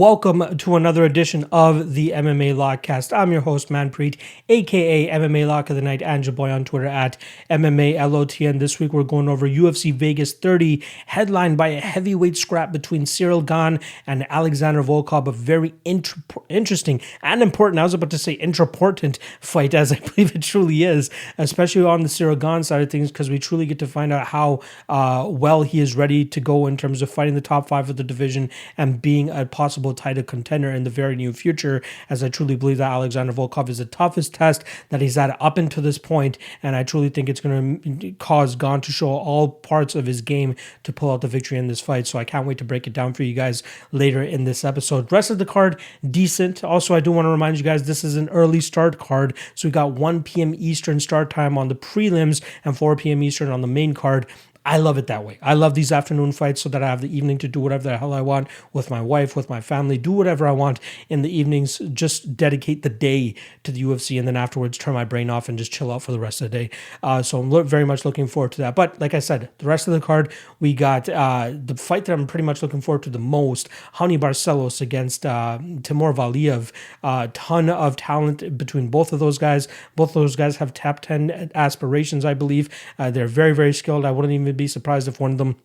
Welcome to another edition of the MMA Lockcast. I'm your host, Manpreet, aka MMA Lock of the Night, and your boy on Twitter at MMALOTN. This week we're going over UFC Vegas 30, headlined by a heavyweight scrap between Gane and Alexander Volkov. A very interesting and important, I was about to say important fight, as I believe it truly is, especially on the Gane side of things, because we truly get to find out how well he is ready to go in terms of fighting the top five of the division and being a possible title contender in the very near future, as I truly believe that Alexander Volkov is the toughest test that he's had up until this point, and I truly think it's going to cause Gane to show all parts of his game to pull out the victory in this fight. So I can't wait to break it down for you guys later in this episode. Rest of the card, decent. Also, I do want to remind you guys, this is an early start card, so we got 1 p.m. Eastern start time on the prelims and 4 p.m. Eastern on the main card. I love it that way. I love these afternoon fights so that I have the evening to do whatever the hell I want with my wife, with my family, do whatever I want in the evenings, just dedicate the day to the UFC, and then afterwards turn my brain off and just chill out for the rest of the day. So I'm very much looking forward to that. But like I said, the rest of the card, we got the fight that I'm pretty much looking forward to the most, Barcelos against Timur Valiev. Ton of talent between both of those guys. Both of those guys have top 10 aspirations, I believe. They're very, very skilled. I wouldn't even be surprised if one of them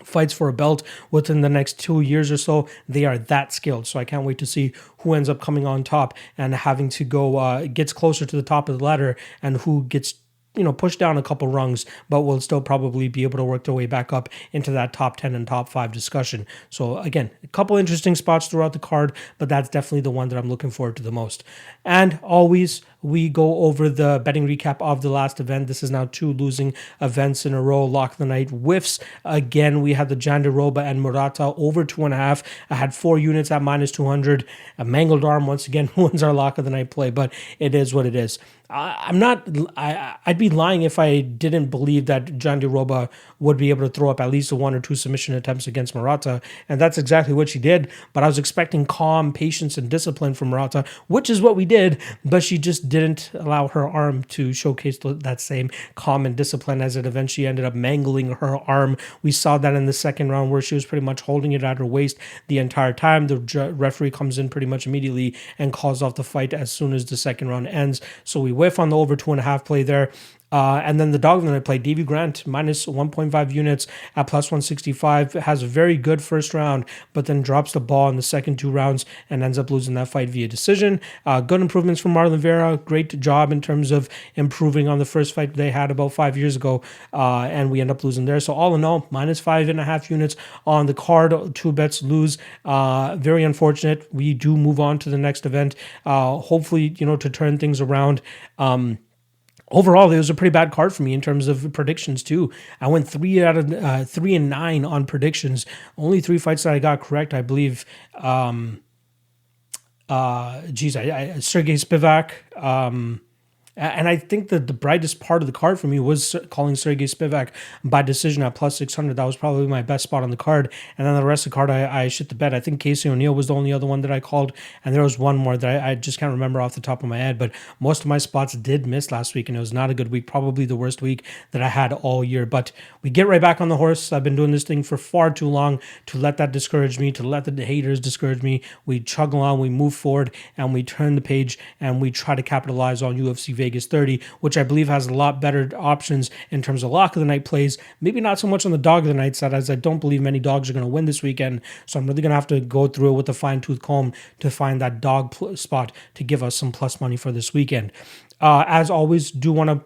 fights for a belt within the next 2 years or so. They are that skilled, so I can't wait to see who ends up coming on top and having to go gets closer to the top of the ladder, and who gets push down a couple rungs, but will still probably be able to work their way back up into that top 10 and top 5 discussion. So again, a couple interesting spots throughout the card, but that's definitely the one that I'm looking forward to the most. And always, we go over the betting recap of the last event. This is now 2 losing events in a row. Lock of the night whiffs. Again, we had the Jandiroba and Murata over 2.5. I had 4 units at minus 200. A mangled arm once again wins our lock of the night play, but it is what it is. I'd be lying if I didn't believe that Jandiroba would be able to throw up at least 1 or 2 submission attempts against Murata, and that's exactly what she did. But I was expecting calm, patience, and discipline from Murata, which is what we did, but she just didn't allow her arm to showcase that same calm and discipline, as it eventually ended up mangling her arm. We saw that in the second round, where she was pretty much holding it at her waist the entire time. The referee comes in pretty much immediately and calls off the fight as soon as the second round ends. So we whiff on the over 2.5 play there. And then the dog that I played, Davy Grant, minus 1.5 units at plus 165, has a very good first round, but then drops the ball in the second 2 rounds and ends up losing that fight via decision. Good improvements from Marlon Vera. Great job in terms of improving on the first fight they had about 5 years ago, and we end up losing there. So all in all, minus 5.5 units on the card. 2 bets lose. Very unfortunate. We do move on to the next event. Hopefully, to turn things around. Overall, it was a pretty bad card for me in terms of predictions too. I went 3 out of 3 and 9 on predictions. Only 3 fights that I got correct, I believe. Sergey Spivak. And I think that the brightest part of the card for me was calling Sergey Spivak by decision at plus 600. That was probably my best spot on the card. And then the rest of the card, I shit the bed. I think Casey O'Neill was the only other one that I called. And there was one more that I just can't remember off the top of my head. But most of my spots did miss last week, and it was not a good week. Probably the worst week that I had all year. But we get right back on the horse. I've been doing this thing for far too long to let that discourage me, to let the haters discourage me. We chug along, we move forward, and we turn the page, and we try to capitalize on UFC Vegas 30, which I believe has a lot better options in terms of lock of the night plays. Maybe not so much on the dog of the night side, as I don't believe many dogs are going to win this weekend. So I'm really going to have to go through it with a fine-tooth comb to find that dog spot to give us some plus money for this weekend. As always, do want to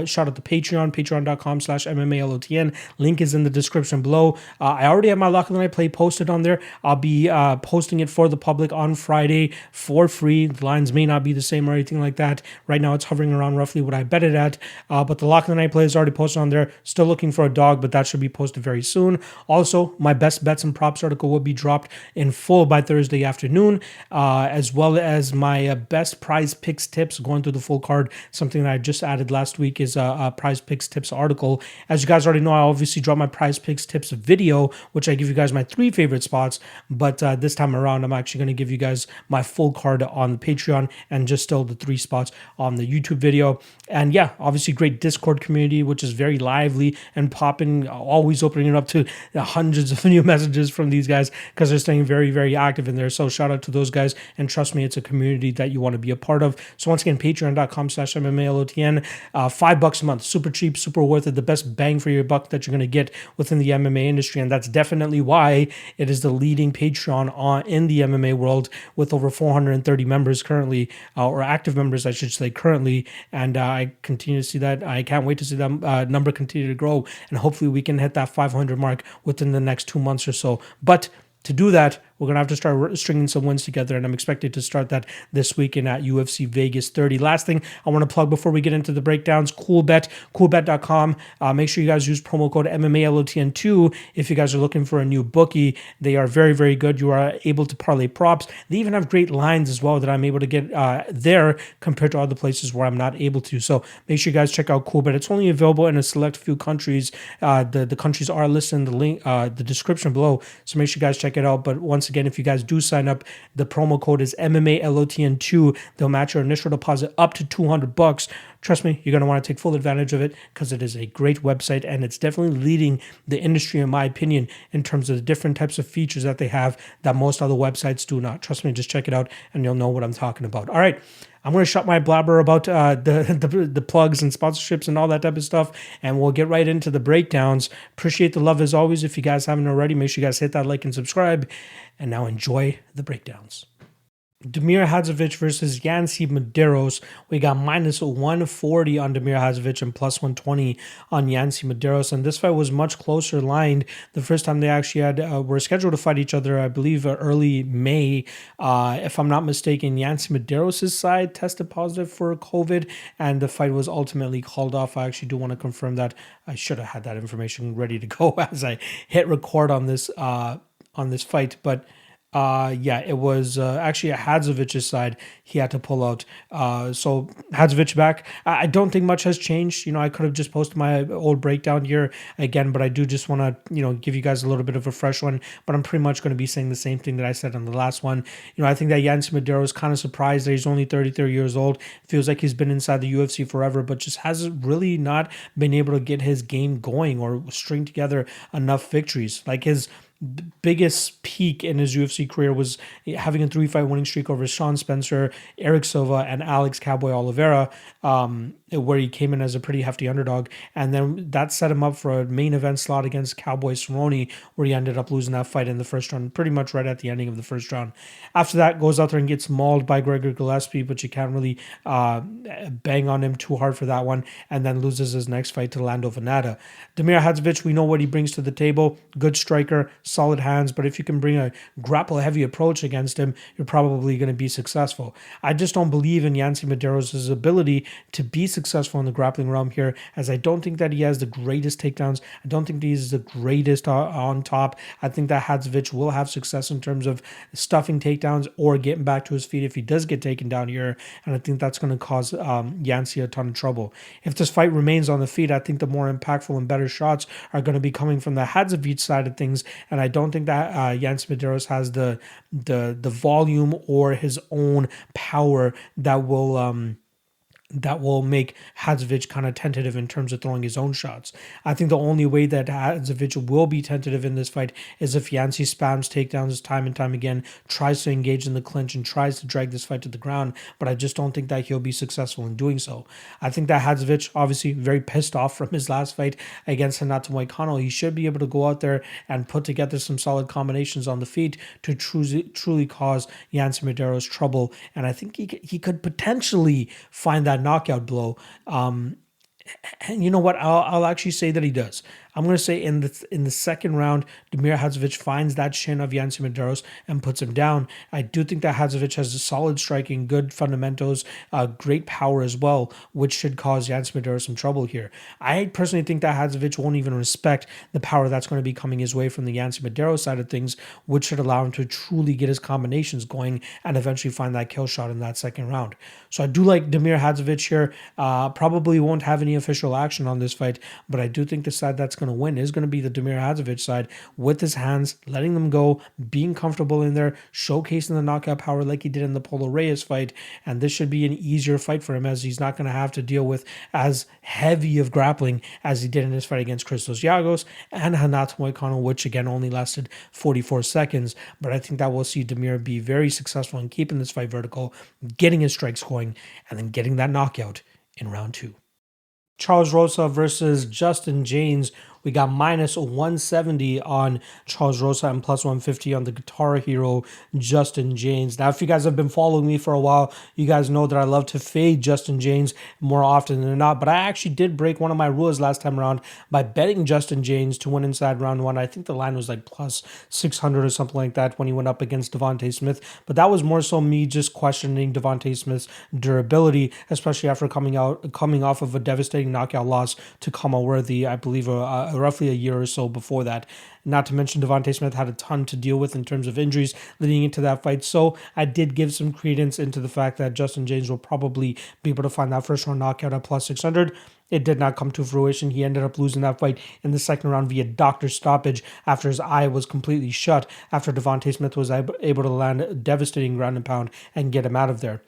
shout out the Patreon, patreon.com/MMALOTN. Link is in the description below. I already have my Lock of the Night play posted on there. I'll be posting it for the public on Friday for free. The lines may not be the same or anything like that. Right now, it's hovering around roughly what I bet it at. But the Lock of the Night play is already posted on there. Still looking for a dog, but that should be posted very soon. Also, my best bets and props article will be dropped in full by Thursday afternoon, as well as my best prize picks tips, going through the full card. Something that I just added last week is a Prize Picks Tips article. As you guys already know, I obviously drop my Prize Picks Tips video, which I give you guys my 3 favorite spots. But this time around, I'm actually going to give you guys my full card on the Patreon and just still the 3 spots on the YouTube video. And yeah, obviously great Discord community, which is very lively and popping, always opening it up to hundreds of new messages from these guys because they're staying very, very active in there. So shout out to those guys. And trust me, it's a community that you want to be a part of. So once again, patreon.com/MMALOTN, $5 a month, super cheap, super worth it, the best bang for your buck that you're going to get within the MMA industry. And that's definitely why it is the leading Patreon in the MMA world with over 430 members currently, or active members, I should say, currently. And I continue to see that. I can't wait to see that number continue to grow. And hopefully we can hit that 500 mark within the next 2 months or so. But to do that, we're going to have to start stringing some wins together, and I'm expected to start that this weekend at UFC Vegas 30. Last thing I want to plug before we get into the breakdowns, Coolbet, coolbet.com. Make sure you guys use promo code MMALOTN2 if you guys are looking for a new bookie. They are very, very good. You are able to parlay props. They even have great lines as well that I'm able to get there compared to other places where I'm not able to. So make sure you guys check out Coolbet. It's only available in a select few countries. The countries are listed in the link, the description below. So make sure you guys check it out. But once again, if you guys do sign up, the promo code is MMALOTN2. They'll match your initial deposit up to $200. Trust me, you're going to want to take full advantage of it because it is a great website and it's definitely leading the industry, in my opinion, in terms of the different types of features that they have that most other websites do not. Trust me, just check it out and you'll know what I'm talking about. All right. I'm going to shut my blabber about the plugs and sponsorships and all that type of stuff, and we'll get right into the breakdowns. Appreciate the love as always. If you guys haven't already, make sure you guys hit that like and subscribe. And now enjoy the breakdowns. Damir Hadzovic versus Jaynes Medeiros. We got minus 140 on Damir Hadzovic and plus 120 on Jaynes Medeiros. And this fight was much closer lined. The first time they actually were scheduled to fight each other, I believe, early May. If I'm not mistaken, Jaynes Medeiros' side tested positive for COVID, and the fight was ultimately called off. I actually do want to confirm that. I should have had that information ready to go as I hit record on this fight, but yeah, it was actually at Hadzovic's side. He had to pull out. So Hadzovic back. I don't think much has changed. You know, I could have just posted my old breakdown here again, but I do just want to, give you guys a little bit of a fresh one. But I'm pretty much going to be saying the same thing that I said on the last one. I think that Jaynes Medeiros is kind of surprised that he's only 33 years old. Feels like he's been inside the UFC forever, but just hasn't really not been able to get his game going or string together enough victories. Like his biggest peak in his UFC career was having a 3-fight winning streak over Sean Spencer, Eric Silva, and Alex Cowboy Oliveira, where he came in as a pretty hefty underdog. And then that set him up for a main event slot against Cowboy Cerrone, where he ended up losing that fight in the first round, pretty much right at the ending of the first round. After that, goes out there and gets mauled by Gregor Gillespie, but you can't really bang on him too hard for that one, and then loses his next fight to Lando Venata. Damir Hadzovic, we know what he brings to the table. Good striker, solid hands, but if you can bring a grapple-heavy approach against him, you're probably going to be successful. I just don't believe in Jaynes Medeiros' ability to be successful in the grappling realm here, as I don't think that he has the greatest takedowns. I don't think he's the greatest on top. I think that Hadzovic will have success in terms of stuffing takedowns or getting back to his feet if he does get taken down here, and I think that's going to cause Jaynes a ton of trouble. If this fight remains on the feet, I think the more impactful and better shots are going to be coming from the Hadzovic side of things, and I don't think that Jaynes Medeiros has the volume or his own power that will make Hadzovic kind of tentative in terms of throwing his own shots. I think the only way that Hadzovic will be tentative in this fight is if Jaynes spams takedowns time and time again, tries to engage in the clinch, and tries to drag this fight to the ground, but I just don't think that he'll be successful in doing so. I think that Hadzovic, obviously very pissed off from his last fight against Renato Moicano, he should be able to go out there and put together some solid combinations on the feet to truly cause Jaynes Medeiros trouble, and I think he could potentially find that knockout blow. And you know what? I'll actually say that he does. I'm going to say in the second round, Damir Hadzovic finds that shin of Jaynes Medeiros and puts him down. I do think that Hadzovic has a solid striking, good fundamentals, great power as well, which should cause Jaynes Medeiros some trouble here. I personally think that Hadzovic won't even respect the power that's going to be coming his way from the Jaynes Medeiros side of things, which should allow him to truly get his combinations going and eventually find that kill shot in that second round. So I do like Damir Hadzovic here. Probably won't have any official action on this fight, but I do think the side that's going to win is going to be the Damir Hadzovic side with his hands, letting them go, being comfortable in there, showcasing the knockout power like he did in the Polo Reyes fight. And this should be an easier fight for him, as he's not going to have to deal with as heavy of grappling as he did in his fight against Christos Giagos and Renato Moicano, which again only lasted 44 seconds. But I think that we'll see Damir be very successful in keeping this fight vertical, getting his strikes going, and then getting that knockout in round 2. Charles Rosa versus Justin Jaynes. We got minus 170 on Charles Rosa and plus 150 on the Guitar Hero Justin Jaynes. Now, if you guys have been following me for a while, you guys know that I love to fade Justin Jaynes more often than not. But I actually did break one of my rules last time around by betting Justin Jaynes to win inside round 1. I think the line was like plus 600 or something like that when he went up against Devontae Smith. But that was more so me just questioning Devontae Smith's durability, especially after coming off of a devastating knockout loss to Kama Worthy, I believe, roughly a year or so before that. Not to mention Devontae Smith had a ton to deal with in terms of injuries leading into that fight. So I did give some credence into the fact that Justin Jaynes will probably be able to find that first round knockout at plus 600. It did not come to fruition. He ended up losing that fight in the second round via doctor stoppage after his eye was completely shut after Devontae Smith was able to land a devastating ground and pound and get him out of there.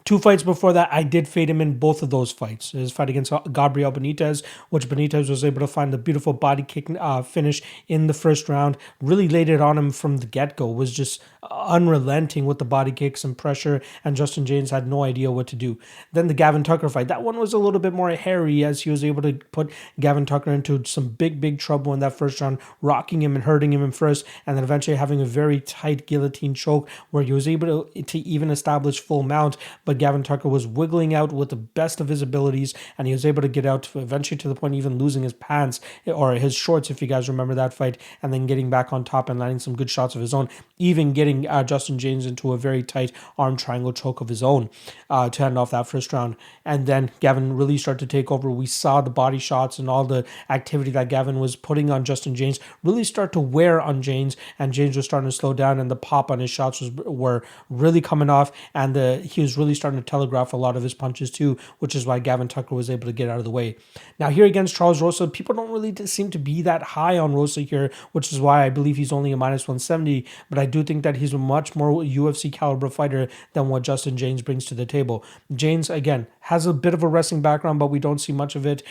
2 fights before that, I did fade him in both of those fights. His fight against Gabriel Benitez, which Benitez was able to find the beautiful body kick finish in the first round. Really laid it on him from the get-go. Was just unrelenting with the body kicks and pressure, and Justin Jaynes had no idea what to do. Then the Gavin Tucker fight. That one was a little bit more hairy, as he was able to put Gavin Tucker into some big trouble in that first round, rocking him and hurting him in first, and then eventually having a very tight guillotine choke where he was able to even establish full mount, but Gavin Tucker was wiggling out with the best of his abilities, and he was able to get out eventually to the point even losing his pants or his shorts, if you guys remember that fight, and then getting back on top and landing some good shots of his own, even getting Justin Jaynes into a very tight arm triangle choke of his own to end off that first round. And then Gavin really started to take over. We saw the body shots and all the activity that Gavin was putting on Justin Jaynes really start to wear on Jaynes, and Jaynes was starting to slow down, and the pop on his shots were really coming off, and he was really starting to telegraph a lot of his punches too, which is why Gavin Tucker was able to get out of the way. Now here against Charles Rosa, people don't really seem to be that high on Rosa here, which is why I believe he's only a minus 170, but I do think that he's a much more UFC caliber fighter than what Justin Jaynes brings to the table. Jaynes, again, has a bit of a wrestling background, but we don't see much of it.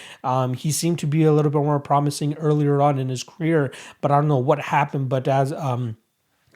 He seemed to be a little bit more promising earlier on in his career, but I don't know what happened, but as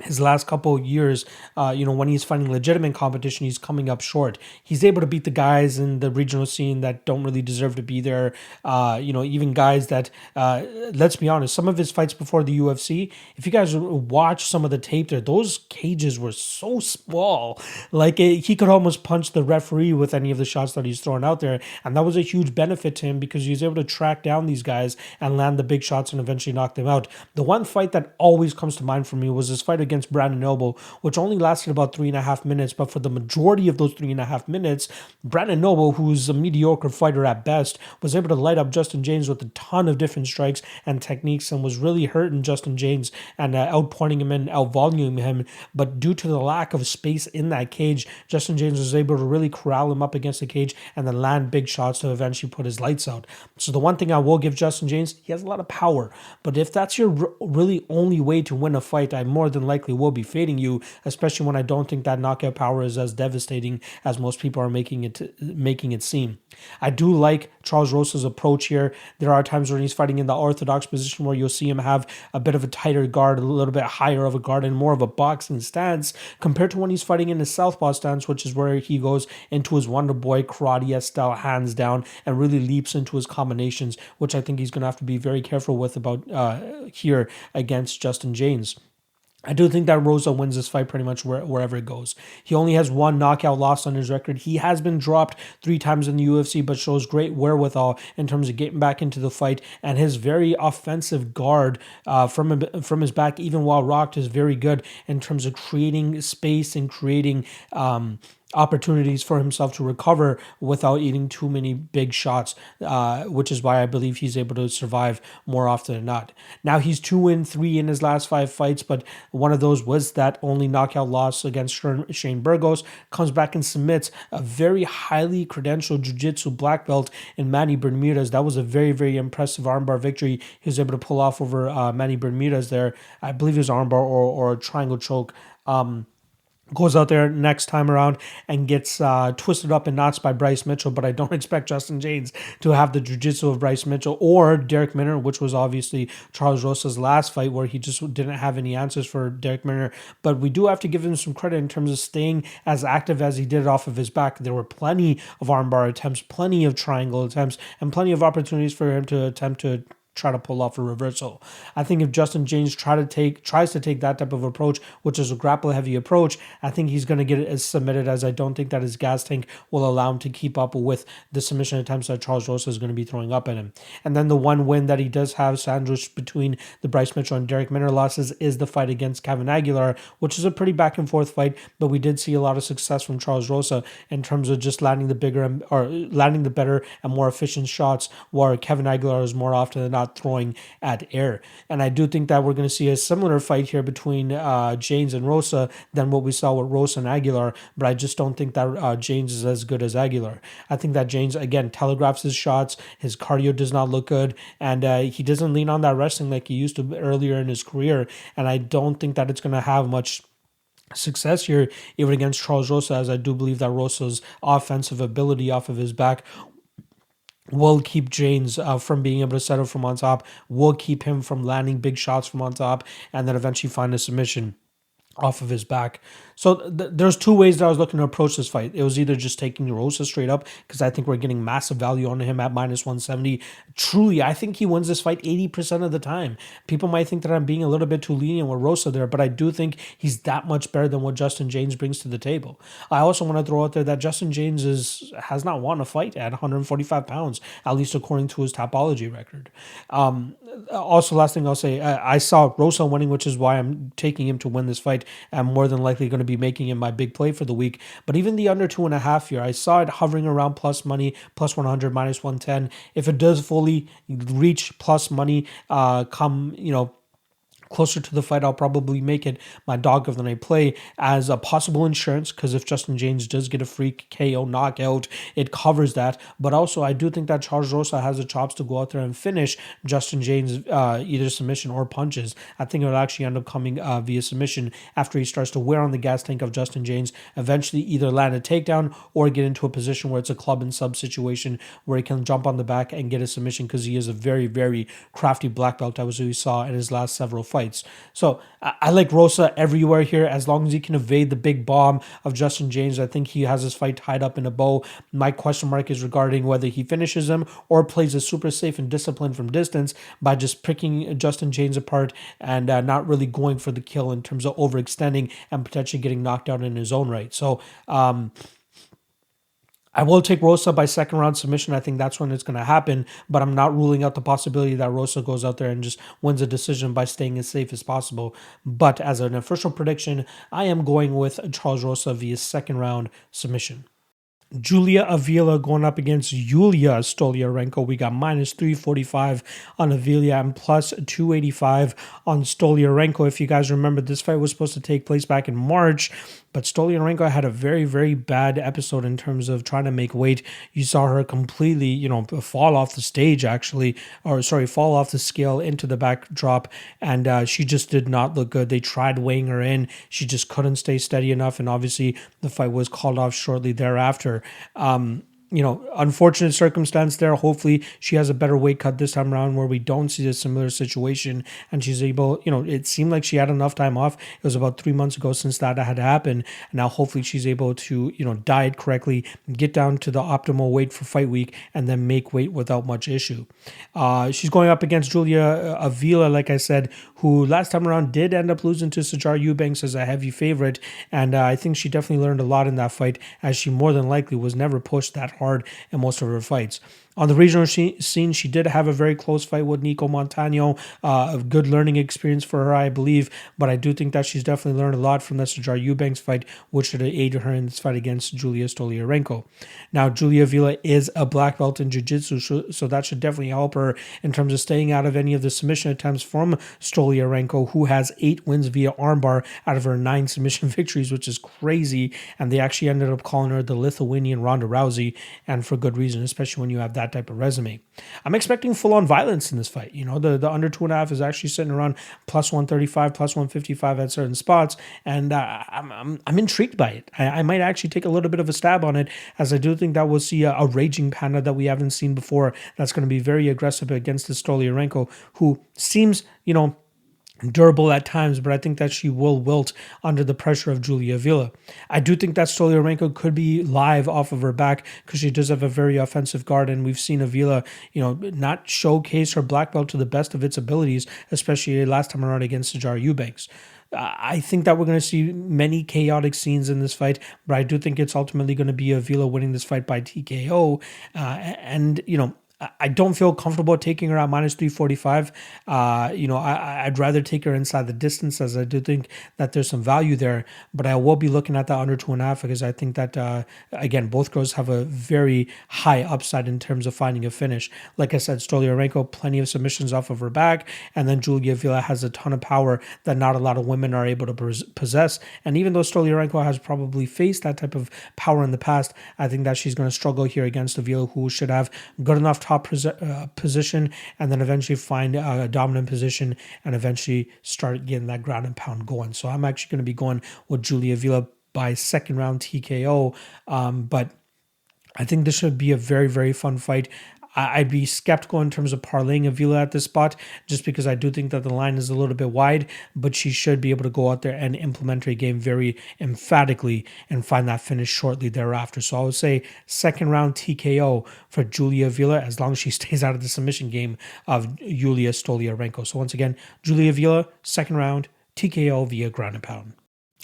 his last couple of years, when he's fighting legitimate competition, he's coming up short. He's able to beat the guys in the regional scene that don't really deserve to be there. Even guys that, let's be honest, some of his fights before the UFC, if you guys watch some of the tape there, those cages were so small. He could almost punch the referee with any of the shots that he's throwing out there. And that was a huge benefit to him because he was able to track down these guys and land the big shots and eventually knock them out. The one fight that always comes to mind for me was his fight against Brandon Noble, which only lasted about 3.5 minutes, but for the majority of those 3.5 minutes, Brandon Noble, who's a mediocre fighter at best, was able to light up Justin Jaynes with a ton of different strikes and techniques and was really hurting Justin Jaynes and outpointing him and outvoluming him. But due to the lack of space in that cage, Justin Jaynes was able to really corral him up against the cage and then land big shots to eventually put his lights out. So the one thing I will give Justin Jaynes, he has a lot of power, but if that's your really only way to win a fight, I more than likely will be fading you, especially when I don't think that knockout power is as devastating as most people are making it seem. I do like Charles Rosa's approach here. There are times when he's fighting in the orthodox position where you'll see him have a bit of a tighter guard, a little bit higher of a guard, and more of a boxing stance compared to when he's fighting in his southpaw stance, which is where he goes into his Wonder Boy karate style hands down and really leaps into his combinations, which I think he's going to have to be very careful with about here against Justin Jaynes. I do think that Rosa wins this fight pretty much wherever it goes. He only has one knockout loss on his record. He has been dropped 3 times in the UFC, but shows great wherewithal in terms of getting back into the fight. And his very offensive guard from his back, even while rocked, is very good in terms of creating space and creating opportunities for himself to recover without eating too many big shots, which is why I believe he's able to survive more often than not. Now he's 2-3 in his last 5 fights, but one of those was that only knockout loss against Shane Burgos. Comes back and submits a very highly credentialed jiu-jitsu black belt in Manny Bermudez. That was a very, very impressive armbar victory he was able to pull off over Manny Bermudez there. I believe it was armbar or a triangle choke. Goes out there next time around and gets twisted up in knots by Bryce Mitchell, but I don't expect Justin Jaynes to have the jiu-jitsu of Bryce Mitchell or Derek Minner, which was obviously Charles Rosa's last fight where he just didn't have any answers for Derek Minner. But we do have to give him some credit in terms of staying as active as he did off of his back. There were plenty of armbar attempts, plenty of triangle attempts, and plenty of opportunities for him to attempt to try to pull off a reversal. I think if Justin Jaynes tries to take that type of approach, which is a grapple-heavy approach, I think he's going to get it as submitted, as I don't think that his gas tank will allow him to keep up with the submission attempts that Charles Rosa is going to be throwing up at him. And then the one win that he does have sandwiched between the Bryce Mitchell and Derek Minner losses is the fight against Kevin Aguilar, which is a pretty back-and-forth fight, but we did see a lot of success from Charles Rosa in terms of just landing the better and more efficient shots, where Kevin Aguilar is more often than not throwing at air. And I do think that we're going to see a similar fight here between Jaynes and Rosa than what we saw with Rosa and Aguilar, but I just don't think that Jaynes is as good as Aguilar. I think that Jaynes, again, telegraphs his shots, his cardio does not look good, and he doesn't lean on that wrestling like he used to earlier in his career, and I don't think that it's going to have much success here, even against Charles Rosa, as I do believe that Rosa's offensive ability off of his back will keep Jaynes from being able to settle from on top, will keep him from landing big shots from on top, and then eventually find a submission off of his back. So there's 2 ways that I was looking to approach this fight. It was either just taking Rosa straight up, because I think we're getting massive value on him at minus 170. Truly, I think he wins this fight 80% of the time. People might think that I'm being a little bit too lenient with Rosa there, but I do think he's that much better than what Justin Jaynes brings to the table. I also want to throw out there that Justin Jaynes has not won a fight at 145 pounds, at least according to his Tapology record. Also, last thing I'll say, I saw Rosa winning, which is why I'm taking him to win this fight. I'm more than likely going to be making it my big play for the week. But even the under 2.5 here, I saw it hovering around plus money, plus 100, minus 110. If it does fully reach plus money, closer to the fight, I'll probably make it my dog of the night play as a possible insurance, because if Justin Jaynes does get a freak KO knockout, it covers that. But also, I do think that Charles Rosa has the chops to go out there and finish Justin Jaynes either submission or punches. I think it'll actually end up coming via submission after he starts to wear on the gas tank of Justin Jaynes, eventually either land a takedown or get into a position where it's a club and sub situation where he can jump on the back and get a submission, because he is a very, very crafty black belt, as we saw in his last several fights. So I like Rosa everywhere here, as long as he can evade the big bomb of Justin Jaynes. I think he has his fight tied up in a bow. My question mark is regarding whether he finishes him or plays it super safe and disciplined from distance by just picking Justin Jaynes apart and not really going for the kill in terms of overextending and potentially getting knocked out in his own right. So I will take Rosa by second round submission. I think that's when it's going to happen, but I'm not ruling out the possibility that Rosa goes out there and just wins a decision by staying as safe as possible. But as an official prediction, I am going with Charles Rosa via second round submission. Julia Avila going up against Yulia Stoliarenko. We got minus 345 on Avila and plus 285 on Stoliarenko. If you guys remember, this fight was supposed to take place back in March, but Stoliarenko had a very, very bad episode in terms of trying to make weight. You saw her completely, fall off the stage, fall off the scale into the backdrop, and she just did not look good. They tried weighing her in. She just couldn't stay steady enough, and obviously the fight was called off shortly thereafter. Unfortunate circumstance there. Hopefully she has a better weight cut this time around where we don't see a similar situation and she's able, it seemed like she had enough time off. It was about 3 months ago since that had happened. And now hopefully she's able to, diet correctly, get down to the optimal weight for fight week and then make weight without much issue. She's going up against Julia Avila, like I said, who last time around did end up losing to Sijara Eubanks as a heavy favorite, and I think she definitely learned a lot in that fight, as she more than likely was never pushed that hard in most of her fights. On the regional scene, she did have a very close fight with Nico Montano, a good learning experience for her, I believe, but I do think that she's definitely learned a lot from the Sijara Eubanks fight, which should have aided her in this fight against Julia Stoliarenko. Now, Julia Avila is a black belt in jiu-jitsu, so that should definitely help her in terms of staying out of any of the submission attempts from Stoliarenko, who has 8 wins via armbar out of her 9 submission victories, which is crazy, and they actually ended up calling her the Lithuanian Ronda Rousey, and for good reason, especially when you have that type of resume. I'm expecting full-on violence in this fight. You know, the under 2.5 is actually sitting around plus 135, plus 155 at certain spots, and I'm intrigued by it. I might actually take a little bit of a stab on it, as I do think that we'll see a raging panda that we haven't seen before that's going to be very aggressive against the Stoliarenko, who seems, you know, durable at times, but I think that she will wilt under the pressure of Julia Avila. I do think that Stoliarenko could be live off of her back because she does have a very offensive guard, and we've seen Avila, you know, not showcase her black belt to the best of its abilities, especially last time around against Sijara Eubanks. I think that we're going to see many chaotic scenes in this fight, but I do think it's ultimately going to be Avila winning this fight by TKO, and, you know, I don't feel comfortable taking her at minus 345. You know, I'd rather take her inside the distance, as I do think that there's some value there. But I will be looking at the under 2.5 because I think that, again, both girls have a very high upside in terms of finding a finish. Like I said, Stoliarenko, plenty of submissions off of her back. And then Julia Avila has a ton of power that not a lot of women are able to possess. And even though Stoliarenko has probably faced that type of power in the past, I think that she's going to struggle here against Avila, who should have good enough top position, and then eventually find a dominant position and eventually start getting that ground and pound going. So I'm actually going to be going with Julia Avila by second round TKO, but I think this should be a very, very fun fight. I'd be skeptical in terms of parlaying Avila at this spot, just because I do think that the line is a little bit wide, but she should be able to go out there and implement her game very emphatically and find that finish shortly thereafter. So I would say second round TKO for Julia Avila, as long as she stays out of the submission game of Yulia Stoliarenko. So once again, Julia Avila, second round TKO via ground and pound.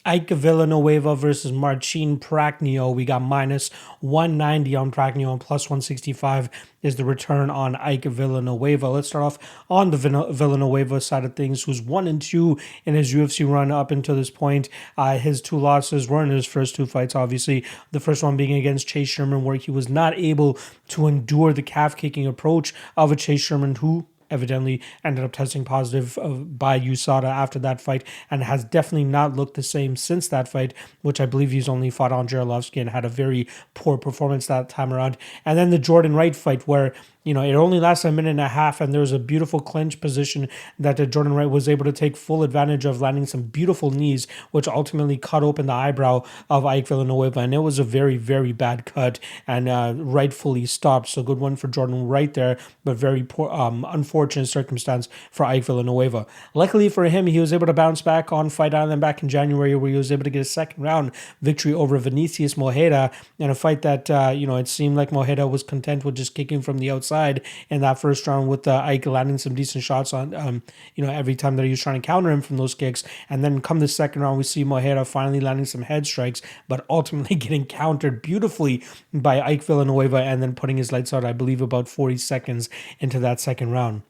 Ike Villanueva versus Marcin Prachnio. We got minus 190 on Prachnio and plus 165 is the return on Ike Villanueva. Let's start off on the Villanueva side of things, who's 1-2 in his UFC run up until this point. His 2 losses were in his first 2 fights, obviously. The first one being against Chase Sherman, where he was not able to endure the calf-kicking approach of a Chase Sherman who evidently ended up testing positive by USADA after that fight, and has definitely not looked the same since that fight, which I believe he's only fought on Arlovski and had a very poor performance that time around. And then the Jordan Wright fight, where, you know, it only lasted a minute and a half, and there was a beautiful clinch position that Jordan Wright was able to take full advantage of, landing some beautiful knees, which ultimately cut open the eyebrow of Ike Villanueva, and it was a very, very bad cut, and rightfully stopped. So good one for Jordan Wright there, but very poor, unfortunate circumstance for Ike Villanueva. Luckily for him, he was able to bounce back on Fight Island back in January, where he was able to get a second round victory over Vinicius Mojeda in a fight that, you know, it seemed like Mojeda was content with just kicking from the outside in that first round, with Ike landing some decent shots on, you know, every time that he was trying to counter him from those kicks. And then come the second round, we see Mojeda finally landing some head strikes, but ultimately getting countered beautifully by Ike Villanueva, and then putting his lights out, I believe, about 40 seconds into that second round.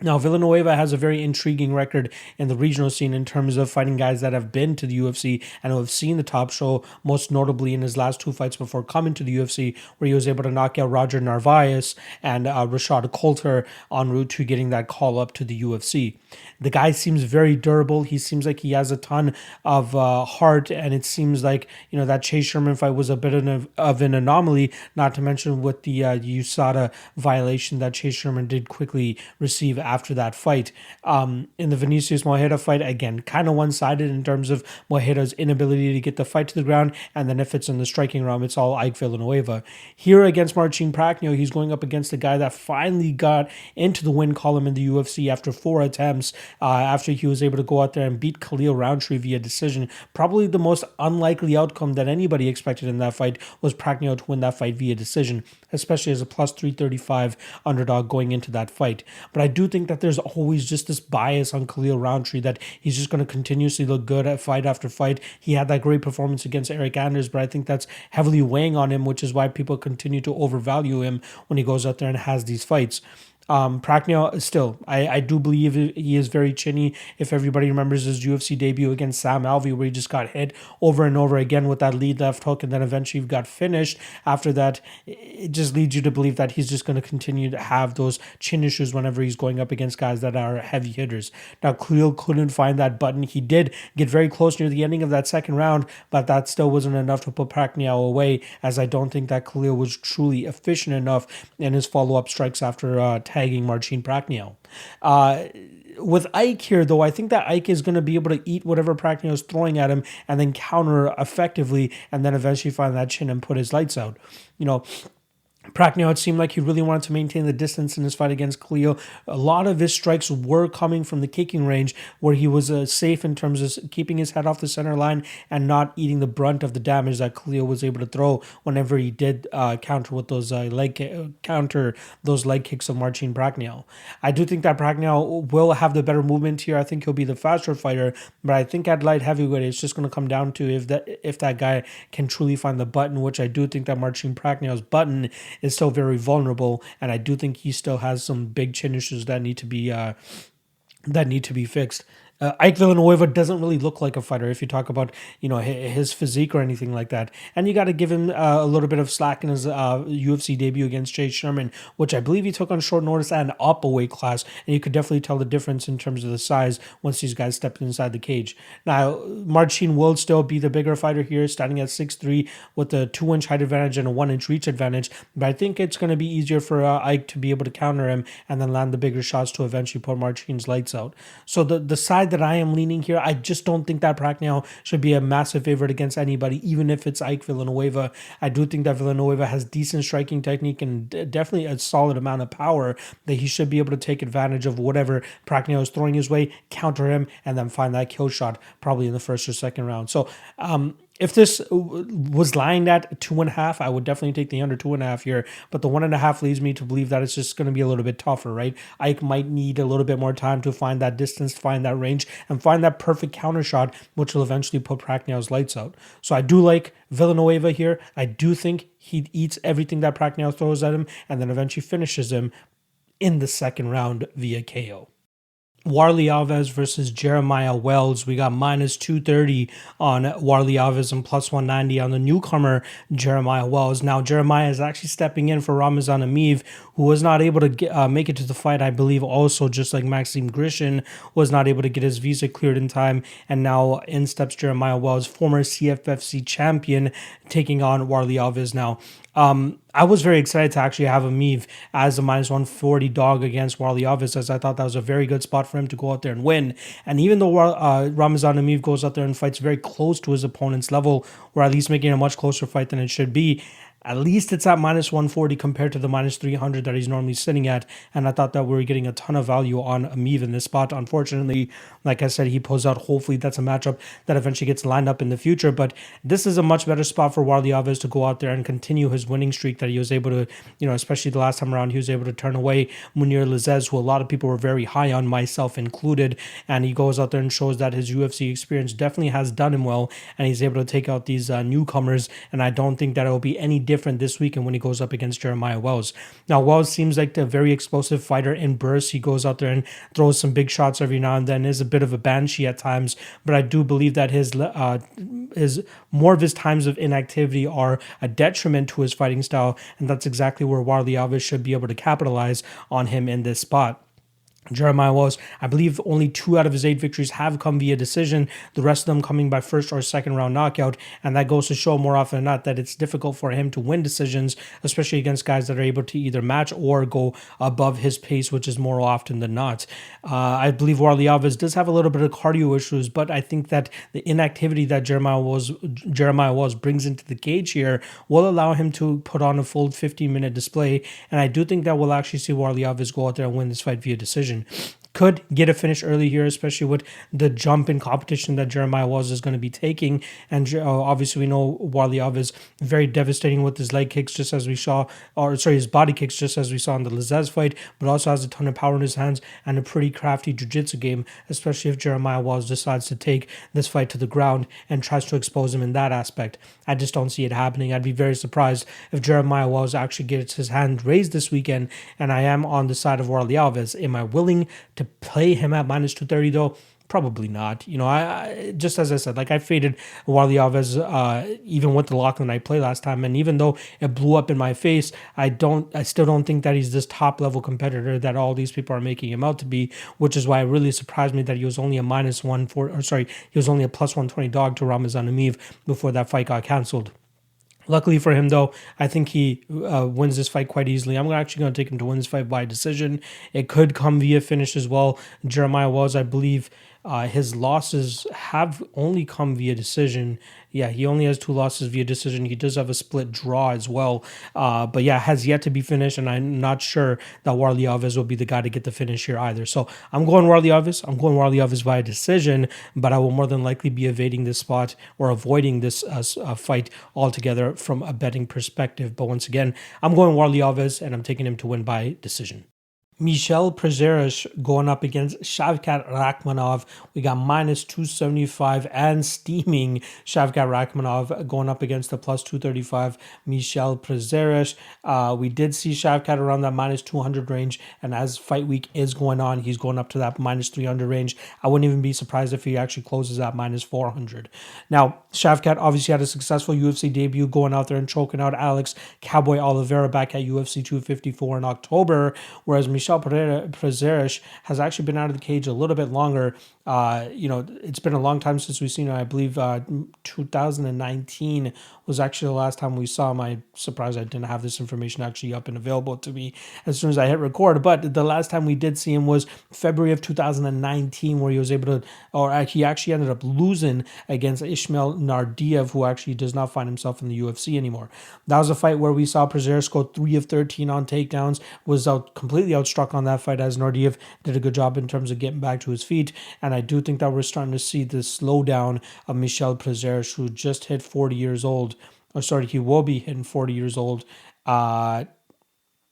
Now, Villanueva has a very intriguing record in the regional scene in terms of fighting guys that have been to the UFC and who have seen the top show, most notably in his last 2 fights before coming to the UFC, where he was able to knock out Roger Narvaez and Rashad Coulter en route to getting that call up to the UFC. The guy seems very durable. He seems like he has a ton of heart, and it seems like, you know, that Chase Sherman fight was a bit of an anomaly, not to mention with the USADA violation that Chase Sherman did quickly receive after that fight. In the Vinicius Mojeda fight, again, kind of one-sided in terms of Mojeda's inability to get the fight to the ground, and then if it's in the striking realm, it's all Ike Villanueva. Here against Marcin Prachnio, he's going up against a guy that finally got into the win column in the UFC after 4 attempts, after he was able to go out there and beat Khalil Roundtree via decision. Probably the most unlikely outcome that anybody expected in that fight was Prachnio to win that fight via decision, especially as a plus 335 underdog going into that fight. But I do think think that there's always just this bias on Khalil Roundtree that he's just going to continuously look good at fight after fight. He had that great performance against Eric Anders, but I think that's heavily weighing on him, which is why people continue to overvalue him when he goes out there and has these fights. Prachnio, still, I do believe he is very chinny. If everybody remembers his UFC debut against Sam Alvey, where he just got hit over and over again with that lead left hook and then eventually got finished. After that, it just leads you to believe that he's just going to continue to have those chin issues whenever he's going up against guys that are heavy hitters. Now, Khalil couldn't find that button. He did get very close near the ending of that second round, but that still wasn't enough to put Prachnio away, as I don't think that Khalil was truly efficient enough in his follow-up strikes after tagging Marcin Prachnio. With Ike here, though, I think that Ike is going to be able to eat whatever Prachnio is throwing at him and then counter effectively and then eventually find that chin and put his lights out. Prachnio, it seemed like he really wanted to maintain the distance in his fight against Khalil. A lot of his strikes were coming from the kicking range, where he was safe in terms of keeping his head off the center line and not eating the brunt of the damage that Khalil was able to throw whenever he did counter with those leg kicks of Marcin Prachnio. I do think that Prachnio will have the better movement here. I think he'll be the faster fighter, but I think at light heavyweight, it's just going to come down to if that guy can truly find the button, which I do think that Marcin Prachnio's button is still very vulnerable, and I do think he still has some big chin issues that need to be fixed. Ike Villanueva doesn't really look like a fighter if you talk about, his physique or anything like that. And you got to give him a little bit of slack in his UFC debut against Jay Sherman, which I believe he took on short notice and up a weight class. And you could definitely tell the difference in terms of the size once these guys stepped inside the cage. Now, Marcin will still be the bigger fighter here, standing at 6'3", with a 2-inch height advantage and a 1-inch reach advantage. But I think it's going to be easier for Ike to be able to counter him and then land the bigger shots to eventually put Marcin's lights out. So the side that I am leaning here, I just don't think that Prachnio should be a massive favorite against anybody, even if it's Ike Villanueva. I do think that Villanueva has decent striking technique and definitely a solid amount of power that he should be able to take advantage of whatever Prachnio is throwing his way, counter him, and then find that kill shot probably in the first or second round. So, if this was lined at 2.5, I would definitely take the under 2.5 here. But the 1.5 leads me to believe that it's just going to be a little bit tougher, right? Ike might need a little bit more time to find that distance, find that range, and find that perfect counter shot, which will eventually put Prachnio's lights out. So I do like Villanueva here. I do think he eats everything that Prachnio throws at him and then eventually finishes him in the second round via KO. Warlley Alves versus Jeremiah Wells. We got minus 230 on Warlley Alves and plus 190 on the newcomer Jeremiah Wells. Now, Jeremiah is actually stepping in for Ramazan Emeev, who was not able to make it to the fight. I believe also, just like Maxim Grishin, was not able to get his visa cleared in time. And now in steps Jeremiah Wells, former CFFC champion, taking on Warlley Alves now. I was very excited to actually have Emeev as a minus 140 dog against Warlley Alves, as I thought that was a very good spot for him to go out there and win. And even though Ramazan Emeev goes out there and fights very close to his opponent's level, or at least making a much closer fight than it should be, at least it's at minus 140 compared to the minus 300 that he's normally sitting at. And I thought that we were getting a ton of value on Emeev in this spot. Unfortunately, like I said, he pulls out. Hopefully that's a matchup that eventually gets lined up in the future. But this is a much better spot for Warlley Alves to go out there and continue his winning streak that he was able to, especially the last time around, he was able to turn away Munir Lazez, who a lot of people were very high on, myself included. And he goes out there and shows that his UFC experience definitely has done him well. And he's able to take out these newcomers. And I don't think that it will be any different this weekend when he goes up against Jeremiah Wells. Now, Wells seems like a very explosive fighter in bursts. He goes out there and throws some big shots every now and then, is a bit of a banshee at times, but I do believe that his more of his times of inactivity are a detriment to his fighting style, and that's exactly where Warlley Alves should be able to capitalize on him in this spot. Jeremiah Wells, I believe only 2 out of his 8 victories have come via decision, the rest of them coming by first or second round knockout, and that goes to show more often than not that it's difficult for him to win decisions, especially against guys that are able to either match or go above his pace, which is more often than not. I believe Warlley Alves does have a little bit of cardio issues, but I think that the inactivity that Jeremiah Wells brings into the cage here will allow him to put on a full 15-minute display, and I do think that we'll actually see Warlley Alves go out there and win this fight via decision. could get a finish early here, especially with the jump in competition that Jeremiah Walls is going to be taking. And obviously, we know Valiev is very devastating with his leg kicks, just as we saw, his body kicks, just as we saw in the Lazez fight, but also has a ton of power in his hands and a pretty crafty jiu-jitsu game, especially if Jeremiah Walls decides to take this fight to the ground and tries to expose him in that aspect. I just don't see it happening. I'd be very surprised if Jeremiah Walls actually gets his hand raised this weekend, and I am on the side of Alves. Am I willing to play him at minus 230 though? Probably not. I just as I said, like I faded Alves even with the lock that I played last time, and even though it blew up in my face, I still don't think that he's this top level competitor that all these people are making him out to be, which is why it really surprised me that he was only a he was only a plus 120 dog to Ramazan Emeev before that fight got canceled. Luckily for him, though, I think he wins this fight quite easily. I'm actually going to take him to win this fight by decision. It could come via finish as well. Jeremiah Walls, I believe, his losses have only come via decision. Yeah, he only has 2 losses via decision. He does have a split draw as well. But yeah, has yet to be finished, and I'm not sure that Alves will be the guy to get the finish here either. So I'm going Alves. I'm going Alves via decision, but I will more than likely be evading this spot or avoiding this fight altogether from a betting perspective. But once again, I'm going Alves, and I'm taking him to win by decision. Michel Prazeres going up against Shavkat Rakhmonov. We got minus 275 and steaming Shavkat Rakhmonov going up against the plus 235 Michel Prazeres. We did see Shavkat around that minus 200 range, and as fight week is going on, he's going up to that minus 300 range. I wouldn't even be surprised if he actually closes at minus 400. Now, Shavkat obviously had a successful UFC debut going out there and choking out Alex Cowboy Oliveira back at UFC 254 in October, whereas Michel Prazeres has actually been out of the cage a little bit longer. It's been a long time since we've seen him. I believe 2019 was actually the last time we saw him. I'm surprised I didn't have this information actually up and available to me as soon as I hit record. But the last time we did see him was February of 2019, where he was able to, he actually ended up losing against Ismail Nardiev, who actually does not find himself in the UFC anymore. That was a fight where we saw Prazeres go 3 of 13 on takedowns, was completely outstruck on that fight, as Nardiev did a good job in terms of getting back to his feet. And I do think that we're starting to see the slowdown of Michel Prazeres, who just hit 40 years old. He will be hitting 40 years old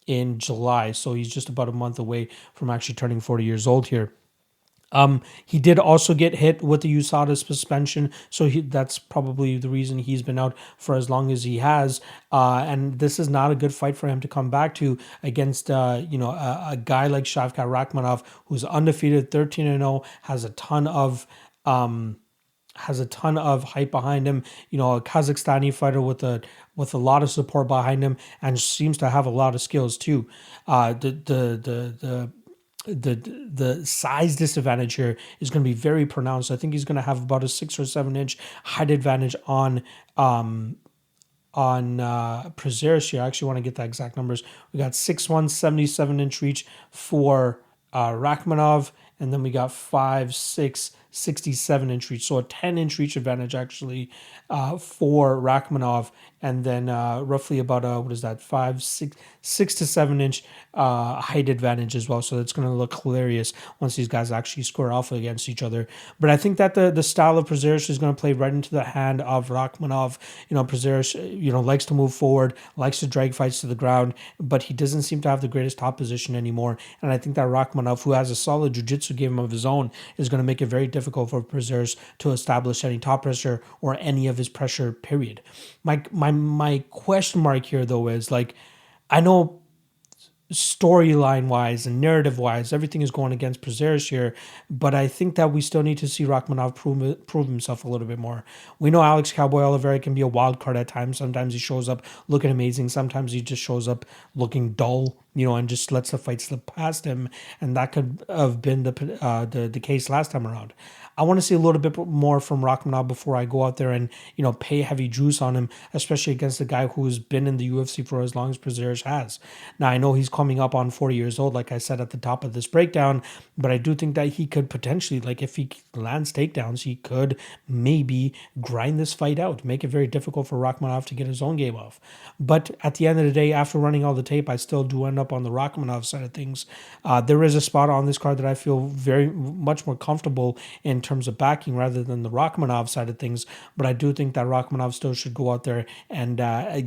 in July. So he's just about a month away from actually turning 40 years old here. He did also get hit with the USADA suspension, so that's probably the reason he's been out for as long as he has. And this is not a good fight for him to come back to against, a guy like Shavkat Rakhmonov, who's undefeated, 13-0, has a ton of hype behind him. A Kazakhstani fighter with a lot of support behind him, and seems to have a lot of skills too. The size disadvantage here is going to be very pronounced. I think he's going to have about a 6 or 7 inch height advantage on Prazeres here. I actually want to get the exact numbers. We got 6'1", 77-inch reach for Rakhmonov, and then we got 5'6", 67-inch reach. So a 10-inch reach advantage actually for Rakhmonov, and then roughly about 6 to 7 inch height advantage as well. So it's going to look hilarious once these guys actually square off against each other. But I think that the style of Prazeres is going to play right into the hand of Rakhmonov. Prazeres, likes to move forward, likes to drag fights to the ground, but he doesn't seem to have the greatest top position anymore. And I think that Rakhmonov, who has a solid jiu-jitsu game of his own, is going to make it very difficult for Prazeres to establish any top pressure or any of his pressure, period. My question mark here, though, is I know storyline wise and narrative wise, everything is going against Prazeres here, but I think that we still need to see Rakhmonov prove himself a little bit more. We know Alex Cowboy Oliveira can be a wild card at times. Sometimes he shows up looking amazing. Sometimes he just shows up looking dull, and just lets the fight slip past him. And that could have been the case last time around. I want to see a little bit more from Rakhmonov before I go out there and, pay heavy juice on him, especially against a guy who's been in the UFC for as long as Prazeres has. Now, I know he's coming up on 40 years old, like I said at the top of this breakdown, but I do think that he could potentially, if he lands takedowns, he could maybe grind this fight out, make it very difficult for Rakhmonov to get his own game off. But at the end of the day, after running all the tape, I still do end up up on the Rakhmonov side of things. There is a spot on this card that I feel very much more comfortable in terms of backing rather than the Rakhmonov side of things. But I do think that Rakhmonov still should go out there and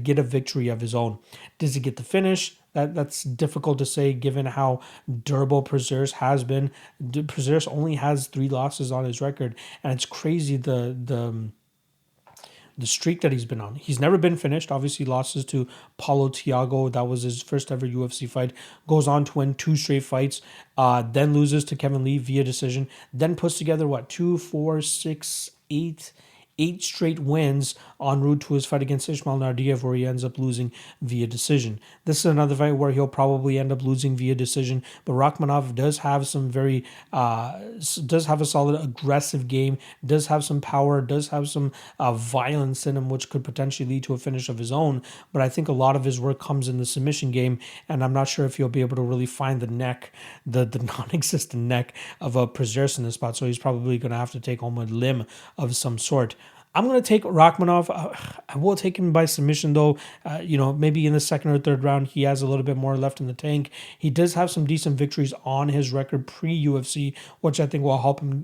get a victory of his own. Does he get the finish? That's difficult to say given how durable Prazeres has been. Prazeres only has 3 losses on his record, and it's crazy the streak that he's been on. He's never been finished. Obviously, losses to Paulo Thiago. That was his first ever UFC fight. Goes on to win 2 straight fights. Then loses to Kevin Lee via decision. Then puts together, 2, 4, 6, 8 straight wins en route to his fight against Ismail Nardiev, where he ends up losing via decision. This is another fight where he'll probably end up losing via decision, but Rakhmonov does have some does have a solid aggressive game, does have some power, does have some violence in him, which could potentially lead to a finish of his own. But I think a lot of his work comes in the submission game, and I'm not sure if he'll be able to really find the neck, the non-existent neck of a Prazeres in this spot. So he's probably going to have to take home a limb of some sort. I'm going to take Rakhmonov. I will take him by submission, though. Maybe in the second or third round, he has a little bit more left in the tank. He does have some decent victories on his record pre-UFC, which I think will help him,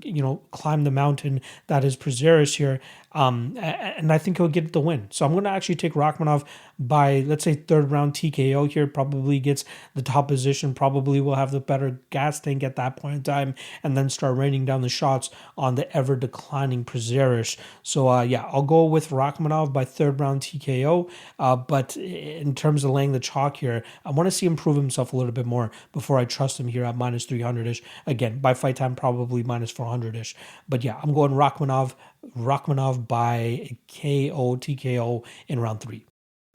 climb the mountain that is Prazeres here. And I think he'll get the win. So I'm going to actually take Rakhmonov by, let's say, third round TKO here. Probably gets the top position. Probably will have the better gas tank at that point in time, and then start raining down the shots on the ever declining Prazeres. So I'll go with Rakhmonov by third round TKO. But in terms of laying the chalk here, I want to see him prove himself a little bit more before I trust him here at minus 300-ish. Again, by fight time, probably minus 400-ish. But yeah, I'm going Rakhmonov by KO, TKO in round 3.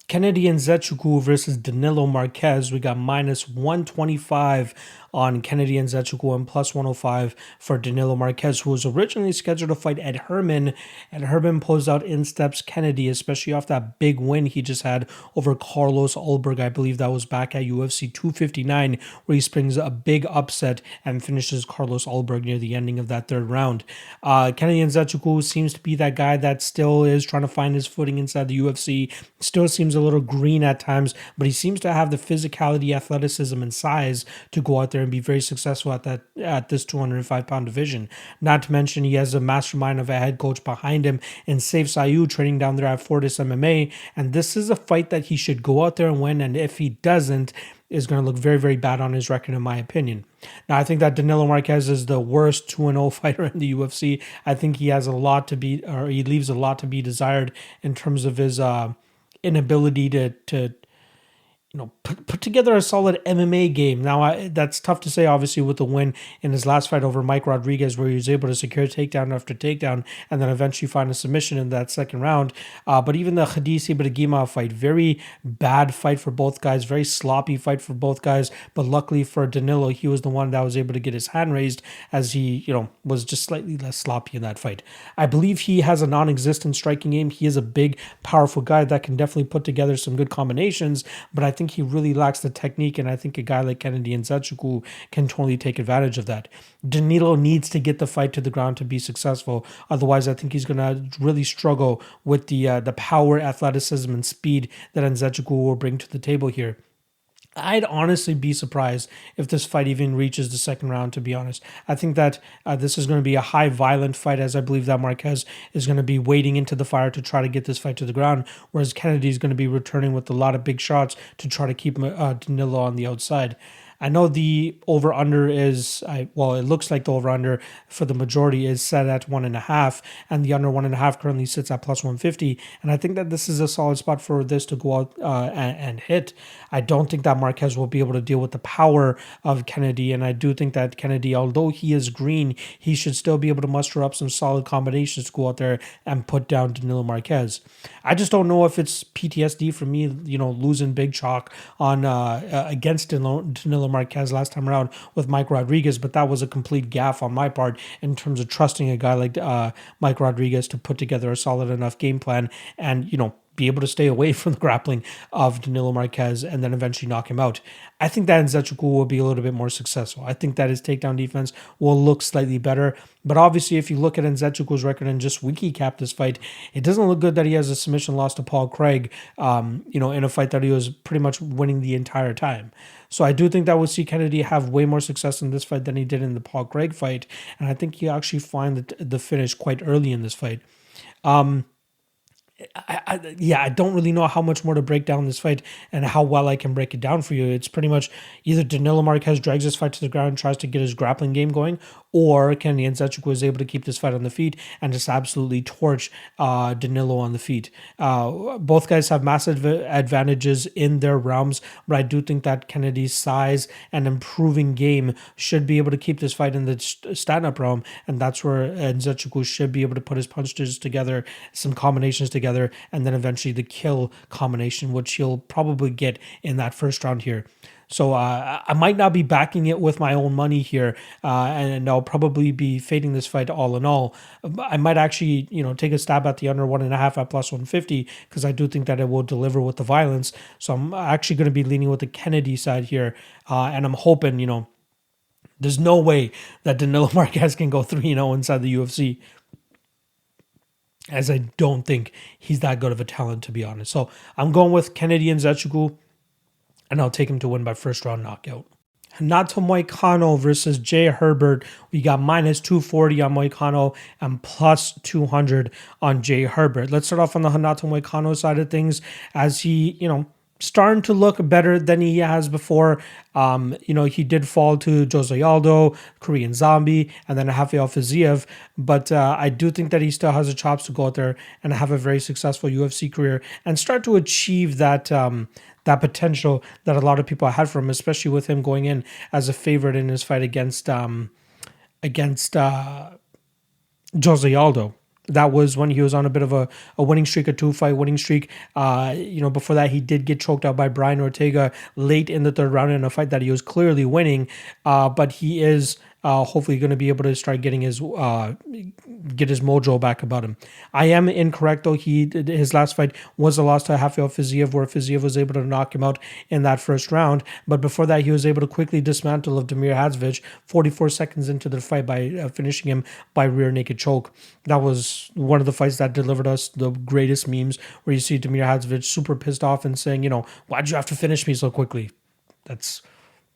Kennedy Nzechukwu versus Danilo Marques. We got minus 125 on Kennedy Nzechukwu and plus 105 for Danilo Marques, who was originally scheduled to fight Ed Herman. And Herman pulls out in steps Kennedy, especially off that big win he just had over Carlos Ulberg. I believe that was back at UFC 259, where he springs a big upset and finishes Carlos Ulberg near the ending of that third round. Kennedy Nzechukwu seems to be that guy that still is trying to find his footing inside the UFC. Still seems a little green at times, but he seems to have the physicality, athleticism, and size to go out there and be very successful at this 205-pound division. Not to mention he has a mastermind of a head coach behind him in Saif Sayu training down there at Fortis MMA, and this is a fight that he should go out there and win, and if he doesn't, is going to look very, very bad on his record, in my opinion. Now, I think that Danilo Marques is the worst 2-0 fighter in the UFC. I think he has a lot to be, or he leaves a lot to be desired in terms of his inability to put together a solid MMA game. Now, that's tough to say, obviously, with the win in his last fight over Mike Rodriguez, where he was able to secure takedown after takedown and then eventually find a submission in that second round. But even the Khadisi Badagima fight, very bad fight for both guys, very sloppy fight for both guys. But luckily for Danilo, he was the one that was able to get his hand raised, as he, was just slightly less sloppy in that fight. I believe he has a non-existent striking game. He is a big, powerful guy that can definitely put together some good combinations, but I think he really lacks the technique, and I think a guy like Kennedy Nzechukwu can totally take advantage of that. Danilo needs to get the fight to the ground to be successful. Otherwise, I think he's going to really struggle with the power, athleticism, and speed that Nzechukwu will bring to the table here. I'd honestly be surprised if this fight even reaches the second round, to be honest. I think that this is going to be a high violent fight, as I believe that Marques is going to be wading into the fire to try to get this fight to the ground, whereas Kennedy is going to be returning with a lot of big shots to try to keep Danilo on the outside. I know the over-under is, it looks like the over-under for the majority is set at 1.5, and the under 1.5 currently sits at plus 150, and I think that this is a solid spot for this to go out and hit. I don't think that Marques will be able to deal with the power of Kennedy, and I do think that Kennedy, although he is green, he should still be able to muster up some solid combinations to go out there and put down Danilo Marques. I just don't know if it's PTSD for me, losing big chalk on against Danilo Marques last time around with Mike Rodriguez, but that was a complete gaffe on my part in terms of trusting a guy like Mike Rodriguez to put together a solid enough game plan and, be able to stay away from the grappling of Danilo Marques and then eventually knock him out. I think that Nzechukwu will be a little bit more successful. I think that his takedown defense will look slightly better. But obviously, if you look at Nzechukwu's record and just wiki cap this fight, it doesn't look good that he has a submission loss to Paul Craig, in a fight that he was pretty much winning the entire time. So I do think that we'll see Kennedy have way more success in this fight than he did in the Paul Craig fight. And I think he'll actually find the finish quite early in this fight. I don't really know how much more to break down this fight and how well I can break it down for you. It's pretty much either Danilo Marques drags this fight to the ground and tries to get his grappling game going, or Kennedy Nzechukwu is able to keep this fight on the feet and just absolutely torch Danilo on the feet. Both guys have massive advantages in their realms, but I do think that Kennedy's size and improving game should be able to keep this fight in the stand-up realm, and that's where Nzechukwu should be able to put his punches together, some combinations together, and then eventually the kill combination, which he'll probably get in that first round here. So I might not be backing it with my own money here, and I'll probably be fading this fight all in all. I might actually, take a stab at the under 1.5 at plus 150 because I do think that it will deliver with the violence. So I'm actually going to be leaning with the Kennedy side here, and I'm hoping, there's no way that Danilo Marques can go 3-0 inside the UFC, as I don't think he's that good of a talent, to be honest. So I'm going with Kennedy Nzechukwu, and I'll take him to win by first round knockout. Renato Moicano versus Jay Herbert. We got minus 240 on Moicano and plus 200 on Jay Herbert. Let's start off on the Renato Moicano side of things, as he, starting to look better than he has before. He did fall to Jose Aldo, Korean Zombie, and then Rafael Fiziev. But I do think that he still has the chops to go out there and have a very successful UFC career and start to achieve that that potential that a lot of people had for him, especially with him going in as a favorite in his fight against Jose Aldo. That was when he was on a bit of a winning streak, a 2-fight winning streak. Before that, he did get choked out by Brian Ortega late in the third round in a fight that he was clearly winning. But he is hopefully going to be able to start getting his mojo back about him. I am incorrect though. His last fight was a loss to Rafael Fiziev, where Fiziev was able to knock him out in that first round. But before that, he was able to quickly dismantle Damir Hadzovic 44 seconds into the fight by finishing him by rear naked choke. That was one of the fights that delivered us the greatest memes, where you see Damir Hadzovic super pissed off and saying, why'd you have to finish me so quickly? That's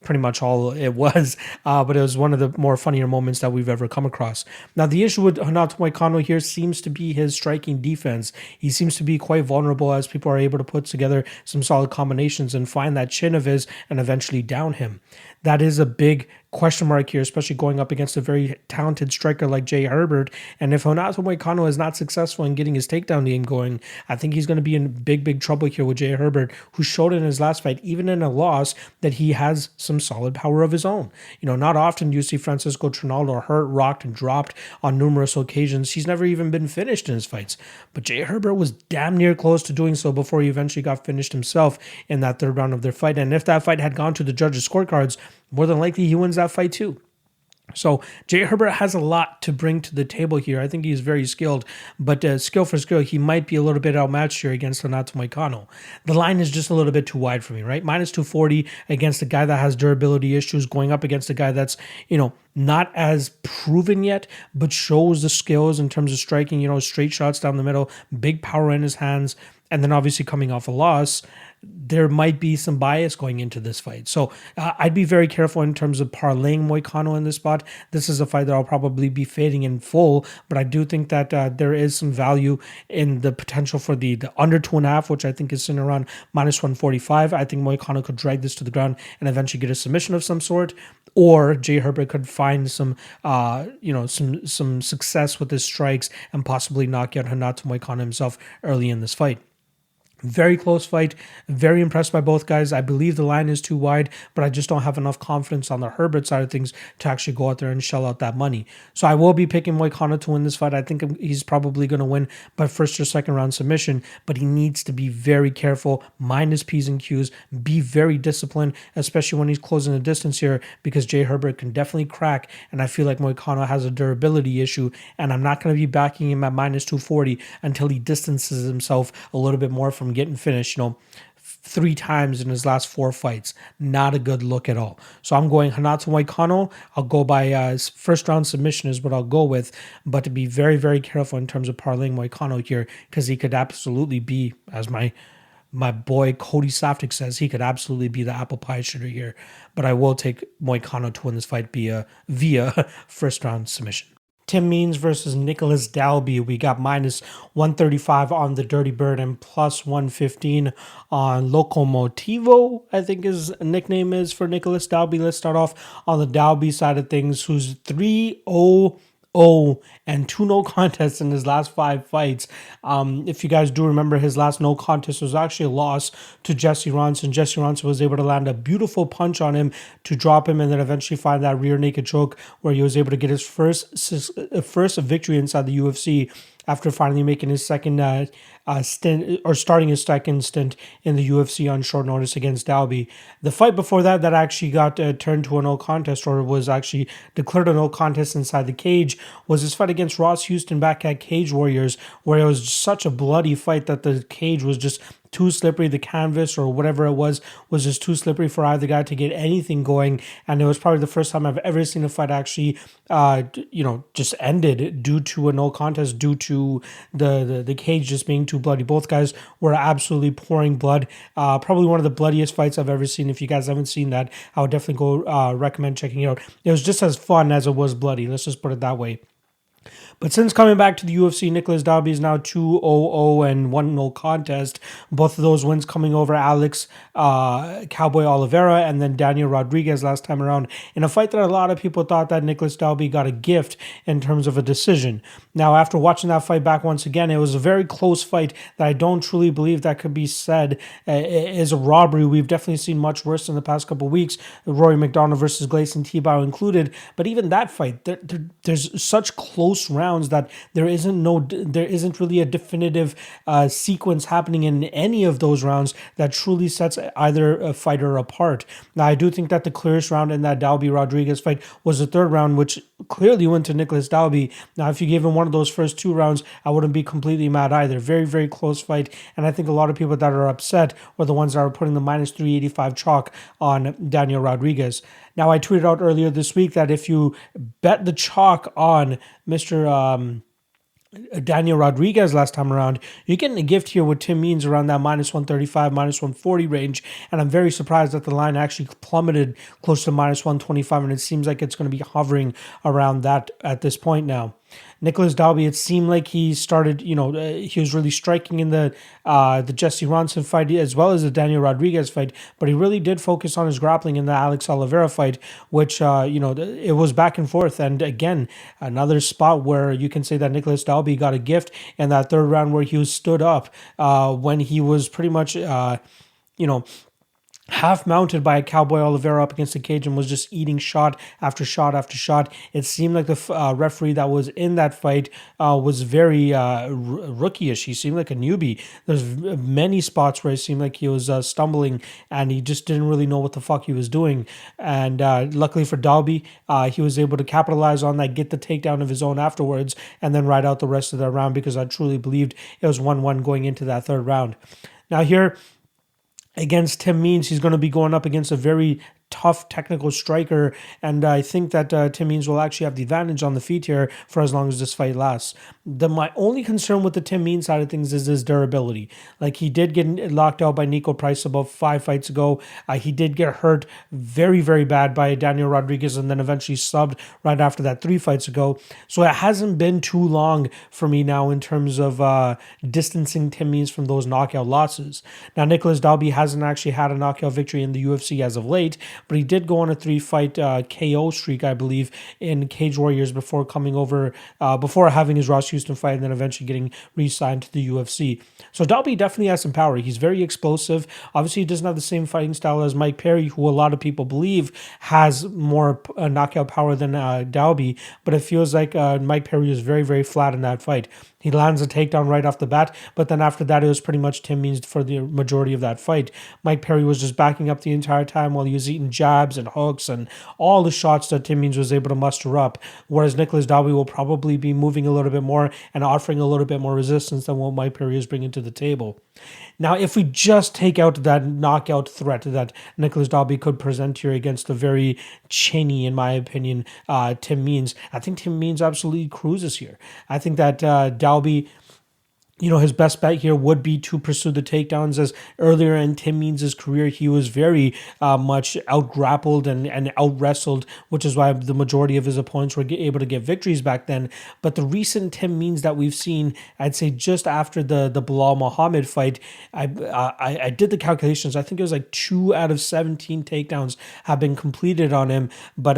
pretty much all it was, but it was one of the more funnier moments that we've ever come across. Now, the issue with Renato Moicano here seems to be his striking defense. He seems to be quite vulnerable as people are able to put together some solid combinations and find that chin of his and eventually down him. That is a big question mark here, especially going up against a very talented striker like Jay Herbert. And if Renato Moicano is not successful in getting his takedown game going, I think he's going to be in big trouble here with Jay Herbert, who showed in his last fight, even in a loss, that he has some solid power of his own. Not often do you see Francisco Trinaldo hurt, rocked, and dropped on numerous occasions. He's never even been finished in his fights. But Jay Herbert was damn near close to doing so before he eventually got finished himself in that third round of their fight. And if that fight had gone to the judges' scorecards, more than likely he wins that fight too. So Jay Herbert has a lot to bring to the table here. I think he's very skilled, but skill for skill, he might be a little bit outmatched here against Renato Moicano. The line is just a little bit too wide for me, right? Minus 240 against a guy that has durability issues, going up against a guy that's, not as proven yet, but shows the skills in terms of striking, straight shots down the middle, big power in his hands, and then obviously coming off a loss. There might be some bias going into this fight. So I'd be very careful in terms of parlaying Moicano in this spot. This is a fight that I'll probably be fading in full, but I do think that there is some value in the potential for the under 2.5, which I think is sitting around minus 145. I think Moicano could drag this to the ground and eventually get a submission of some sort, or Jay Herbert could find some success with his strikes and possibly knock out Renato Moicano himself early in this fight. Very close fight. Very impressed by both guys. I believe the line is too wide, but I just don't have enough confidence on the Herbert side of things to actually go out there and shell out that money. So I will be picking Moicano to win this fight. I think he's probably going to win by first or second round submission, but he needs to be very careful, mind his P's and Q's, be very disciplined, especially when he's closing the distance here, because Jay Herbert can definitely crack, and I feel like Moicano has a durability issue, and I'm not going to be backing him at minus 240 until he distances himself a little bit more from getting finished, 3 times in his last 4 fights. Not a good look at all. So I'm going Renato Moicano. I'll go by first round submission is what I'll go with, but to be very, very careful in terms of parlaying Moicano here, because he could absolutely be, as my boy Cody Saftik says, he could absolutely be the apple pie shooter here. But I will take Moicano to win this fight via first round submission. Tim Means versus Nicholas Dalby. We got minus 135 on the Dirty Bird and plus 115 on Locomotivo, I think his nickname is for Nicholas Dalby. Let's start off on the Dalby side of things, who's 3-0 and 2 no contests in his last 5 fights. If you guys do remember, his last no contest was actually a loss to Jesse Ronson. Jesse Ronson was able to land a beautiful punch on him to drop him and then eventually find that rear naked choke where he was able to get his first victory inside the UFC after finally making his second stint, or starting his second stint in the UFC on short notice against Dalby. The fight before that actually got turned to a no contest, or was actually declared a no contest inside the cage, was his fight against Ross Houston back at Cage Warriors, where it was such a bloody fight that the cage was just too slippery. The canvas or whatever it was just too slippery for either guy to get anything going. And it was probably the first time I've ever seen a fight actually, just ended due to a no contest, due to the cage just being too bloody. Both guys were absolutely pouring blood. Probably one of the bloodiest fights I've ever seen. If you guys haven't seen that, I would definitely go recommend checking it out. It was just as fun as it was bloody. Let's just put it that way. But since coming back to the UFC, Nicholas Dalby is now 2-0 and 1 no contest. Both of those wins coming over Alex Cowboy Oliveira and then Daniel Rodriguez last time around, in a fight that a lot of people thought that Nicholas Dalby got a gift in terms of a decision. Now, after watching that fight back once again, it was a very close fight that I don't truly believe that could be said is a robbery. We've definitely seen much worse in the past couple of weeks, Rory McDonald versus Gleison Tibau included. But even that fight, there's such close rounds that there isn't really a definitive sequence happening in any of those rounds that truly sets either a fighter apart. Now, I do think that the clearest round in that Dalby Rodriguez fight was the third round, which clearly went to Nicholas Dalby. Now, if you gave him one of those first 2 rounds, I wouldn't be completely mad either. Very, very close fight, and I think a lot of people that are upset were the ones that are putting the minus 385 chalk on Daniel Rodriguez. Now, I tweeted out earlier this week that if you bet the chalk on Mr. Daniel Rodriguez last time around, you're getting a gift here with Tim Means around that minus 135, minus 140 range. And I'm very surprised that the line actually plummeted close to minus 125, and it seems like it's going to be hovering around that at this point now. Nicholas Dalby, it seemed like he started, he was really striking in the Jesse Ronson fight as well as the Daniel Rodriguez fight, but he really did focus on his grappling in the Alex Oliveira fight, which, it was back and forth. And again, another spot where you can say that Nicholas Dalby got a gift in that third round where he was stood up when he was pretty much, half mounted by a Cowboy Oliveira up against the cage and was just eating shot after shot after shot. It seemed like the referee that was in that fight was very rookie-ish. He seemed like a newbie. There's many spots where it seemed like he was stumbling and he just didn't really know what the fuck he was doing. And luckily for Dalby, he was able to capitalize on that, get the takedown of his own afterwards, and then ride out the rest of that round, because I truly believed it was 1-1 going into that third round. Now here, against Tim Means, he's going to be going up against a very tough technical striker, and I think that Tim Means will actually have the advantage on the feet here for as long as this fight lasts. My only concern with the Tim Means side of things is his durability. Like, he did get locked out by Nico Price about 5 fights ago. He did get hurt very, very bad by Daniel Rodriguez and then eventually subbed right after that 3 fights ago. So it hasn't been too long for me now in terms of distancing Tim Means from those knockout losses. Now, Nicholas Dalby hasn't actually had a knockout victory in the UFC as of late, but he did go on a 3-fight KO streak, I believe, in Cage Warriors before coming over, before having his Ross Houston fight and then eventually getting re-signed to the UFC. So Dalby definitely has some power. He's very explosive. Obviously, he doesn't have the same fighting style as Mike Perry, who a lot of people believe has more knockout power than Dalby, but it feels like Mike Perry was very, very flat in that fight. He lands a takedown right off the bat, but then after that, it was pretty much Tim Means for the majority of that fight. Mike Perry was just backing up the entire time while he was eating jabs and hooks and all the shots that Tim Means was able to muster up, whereas Nicholas Dalby will probably be moving a little bit more and offering a little bit more resistance than what Mike Perry is bringing to the table. Now, if we just take out that knockout threat that Nicholas Dalby could present here against the very chinny, in my opinion, Tim Means, I think Tim Means absolutely cruises here. I think that Dalby, his best bet here would be to pursue the takedowns, as earlier in Tim Means' career, he was very much out-grappled and out-wrestled, which is why the majority of his opponents were able to get victories back then. But the recent Tim Means that we've seen, I'd say just after the Bilal Muhammad fight, I did the calculations. I think it was like 2 out of 17 takedowns have been completed on him, but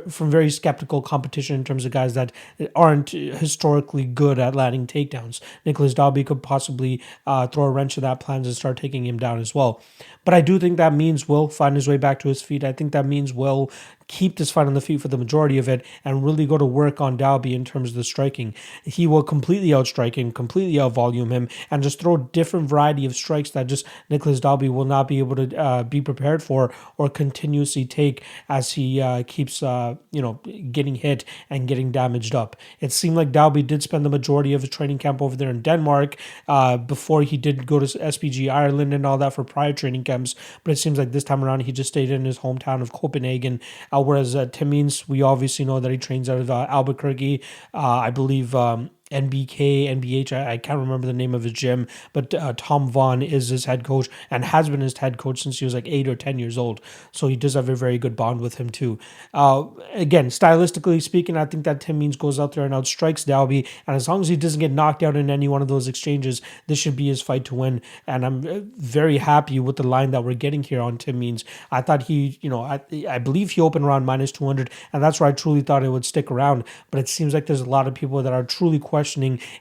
from very skeptical competition in terms of guys that aren't historically good at landing takedowns. Nicholas Dalby could possibly throw a wrench in that plans and start taking him down as well. But I do think that Means will find his way back to his feet. I think that Means will keep this fight on the feet for the majority of it and really go to work on Dalby in terms of the striking. He will completely outstrike him, completely outvolume him, and just throw a different variety of strikes that just Nicholas Dalby will not be able to be prepared for or continuously take as he keeps getting hit and getting damaged up. It seemed like Dalby did spend the majority of his training camp over there in Denmark before he did go to SPG Ireland and all that for prior training camps, but it seems like this time around he just stayed in his hometown of Copenhagen, whereas Tim Means, we obviously know that he trains out of Albuquerque. I believe NBK, NBH, I can't remember the name of his gym, but Tom Vaughn is his head coach and has been his head coach since he was like 8 or 10 years old. So he does have a very good bond with him too. Again, stylistically speaking, I think that Tim Means goes out there and outstrikes Dalby, and as long as he doesn't get knocked out in any one of those exchanges, this should be his fight to win. And I'm very happy with the line that we're getting here on Tim Means. I thought he, I believe he opened around -200, and that's where I truly thought it would stick around. But it seems like there's a lot of people that are truly questioning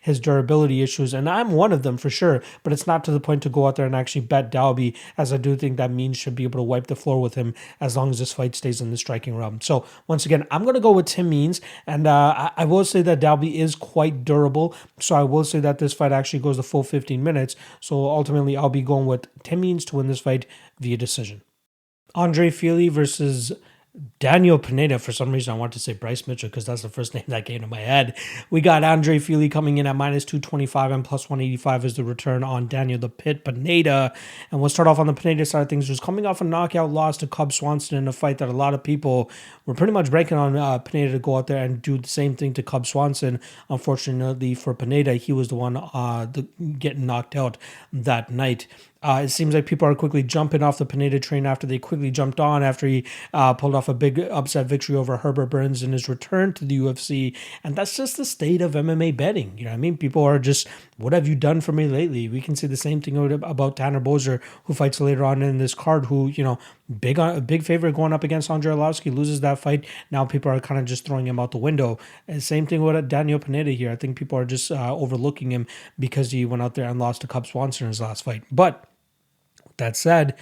his durability issues, and I'm one of them for sure, but it's not to the point to go out there and actually bet Dalby, as I do think that Means should be able to wipe the floor with him as long as this fight stays in the striking realm. So once again, I'm going to go with Tim Means, and I will say that Dalby is quite durable, so I will say that this fight actually goes the full 15 minutes, so ultimately I'll be going with Tim Means to win this fight via decision. Andre Fili versus Daniel Pineda. For some reason, I want to say Bryce Mitchell because that's the first name that came to my head. We got Andre Fili coming in at -225 and +185 is the return on Daniel the Pit Pineda. And we'll start off on the Pineda side of things. He was coming off a knockout loss to Cub Swanson in a fight that a lot of people were pretty much breaking on Pineda to go out there and do the same thing to Cub Swanson. Unfortunately for Pineda, he was the one getting knocked out that night. It seems like people are quickly jumping off the Pineda train after they quickly jumped on after he pulled off a big upset victory over Herbert Burns in his return to the UFC. And that's just the state of MMA betting. You know what I mean? People are just, what have you done for me lately? We can say the same thing about Tanner Boser, who fights later on in this card, who, big favorite going up against Andrei Arlovski, loses that fight. Now people are kind of just throwing him out the window. And same thing with Daniel Pineda here. I think people are just overlooking him because he went out there and lost to Cub Swanson in his last fight. But that said,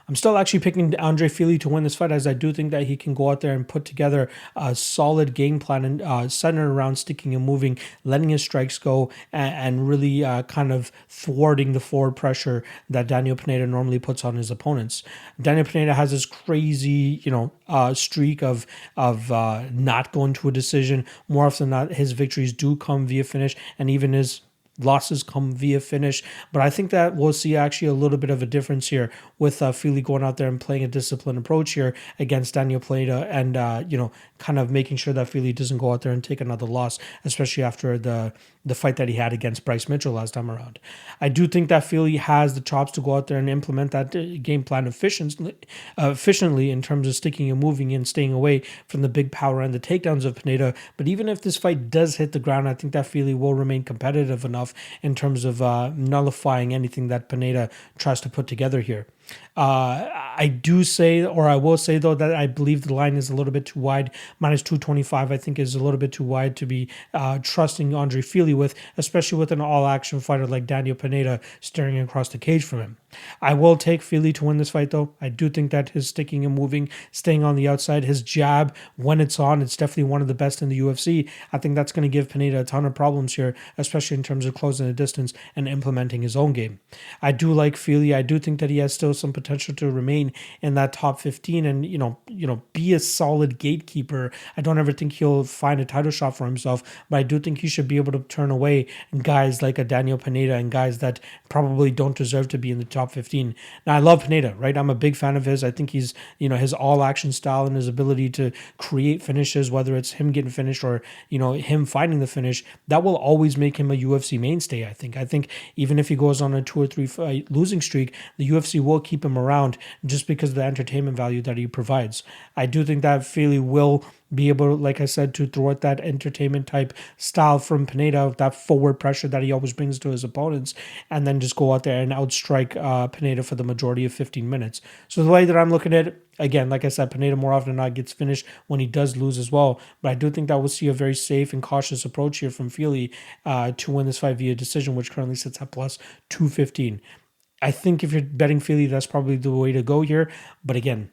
I'm still actually picking Andre Fili to win this fight, as I do think that he can go out there and put together a solid game plan and centered around sticking and moving, letting his strikes go, and really kind of thwarting the forward pressure that Daniel Pineda normally puts on his opponents. Daniel Pineda has this crazy, streak of not going to a decision. More often than not, his victories do come via finish, and even his losses come via finish. But I think that we'll see actually a little bit of a difference here with Fili going out there and playing a disciplined approach here against Daniel Pineda, and kind of making sure that Fili doesn't go out there and take another loss, especially after the fight that he had against Bryce Mitchell last time around. I do think that Fili has the chops to go out there and implement that game plan efficiently in terms of sticking and moving and staying away from the big power and the takedowns of Pineda. But even if this fight does hit the ground, I think that Fili will remain competitive enough enough in terms of nullifying anything that Pineda tries to put together here. I do say, or I will say though, that I believe the line is a little bit too wide. Minus 225, I think, is a little bit too wide to be trusting Andre Fili with, especially with an all-action fighter like Daniel Pineda staring across the cage from him. I will take Fili to win this fight though. I do think that his sticking and moving, staying on the outside, his jab, when it's on, it's definitely one of the best in the UFC. I think that's going to give Pineda a ton of problems here, especially in terms of closing the distance and implementing his own game. I do like Fili. I do think that he has still some potential to remain in that top 15 and, be a solid gatekeeper. I don't ever think he'll find a title shot for himself, but I do think he should be able to turn away guys like a Daniel Pineda and guys that probably don't deserve to be in the top 15. Now, I love Pineda, right? I'm a big fan of his. I think he's, his all-action style and his ability to create finishes, whether it's him getting finished or, him finding the finish, that will always make him a UFC mainstay, I think. I think even if he goes on a 2 or 3 fight losing streak, the UFC will keep him around just because of the entertainment value that he provides. I do think that Fili will be able, like I said, to throw at that entertainment type style from Pineda, that forward pressure that he always brings to his opponents, and then just go out there and outstrike Pineda for the majority of 15 minutes. So the way that I'm looking at it, again, like I said, Pineda more often than not gets finished when he does lose as well. But I do think that we'll see a very safe and cautious approach here from Fili to win this fight via decision, which currently sits at plus 215. I think if you're betting Fili, that's probably the way to go here. But again,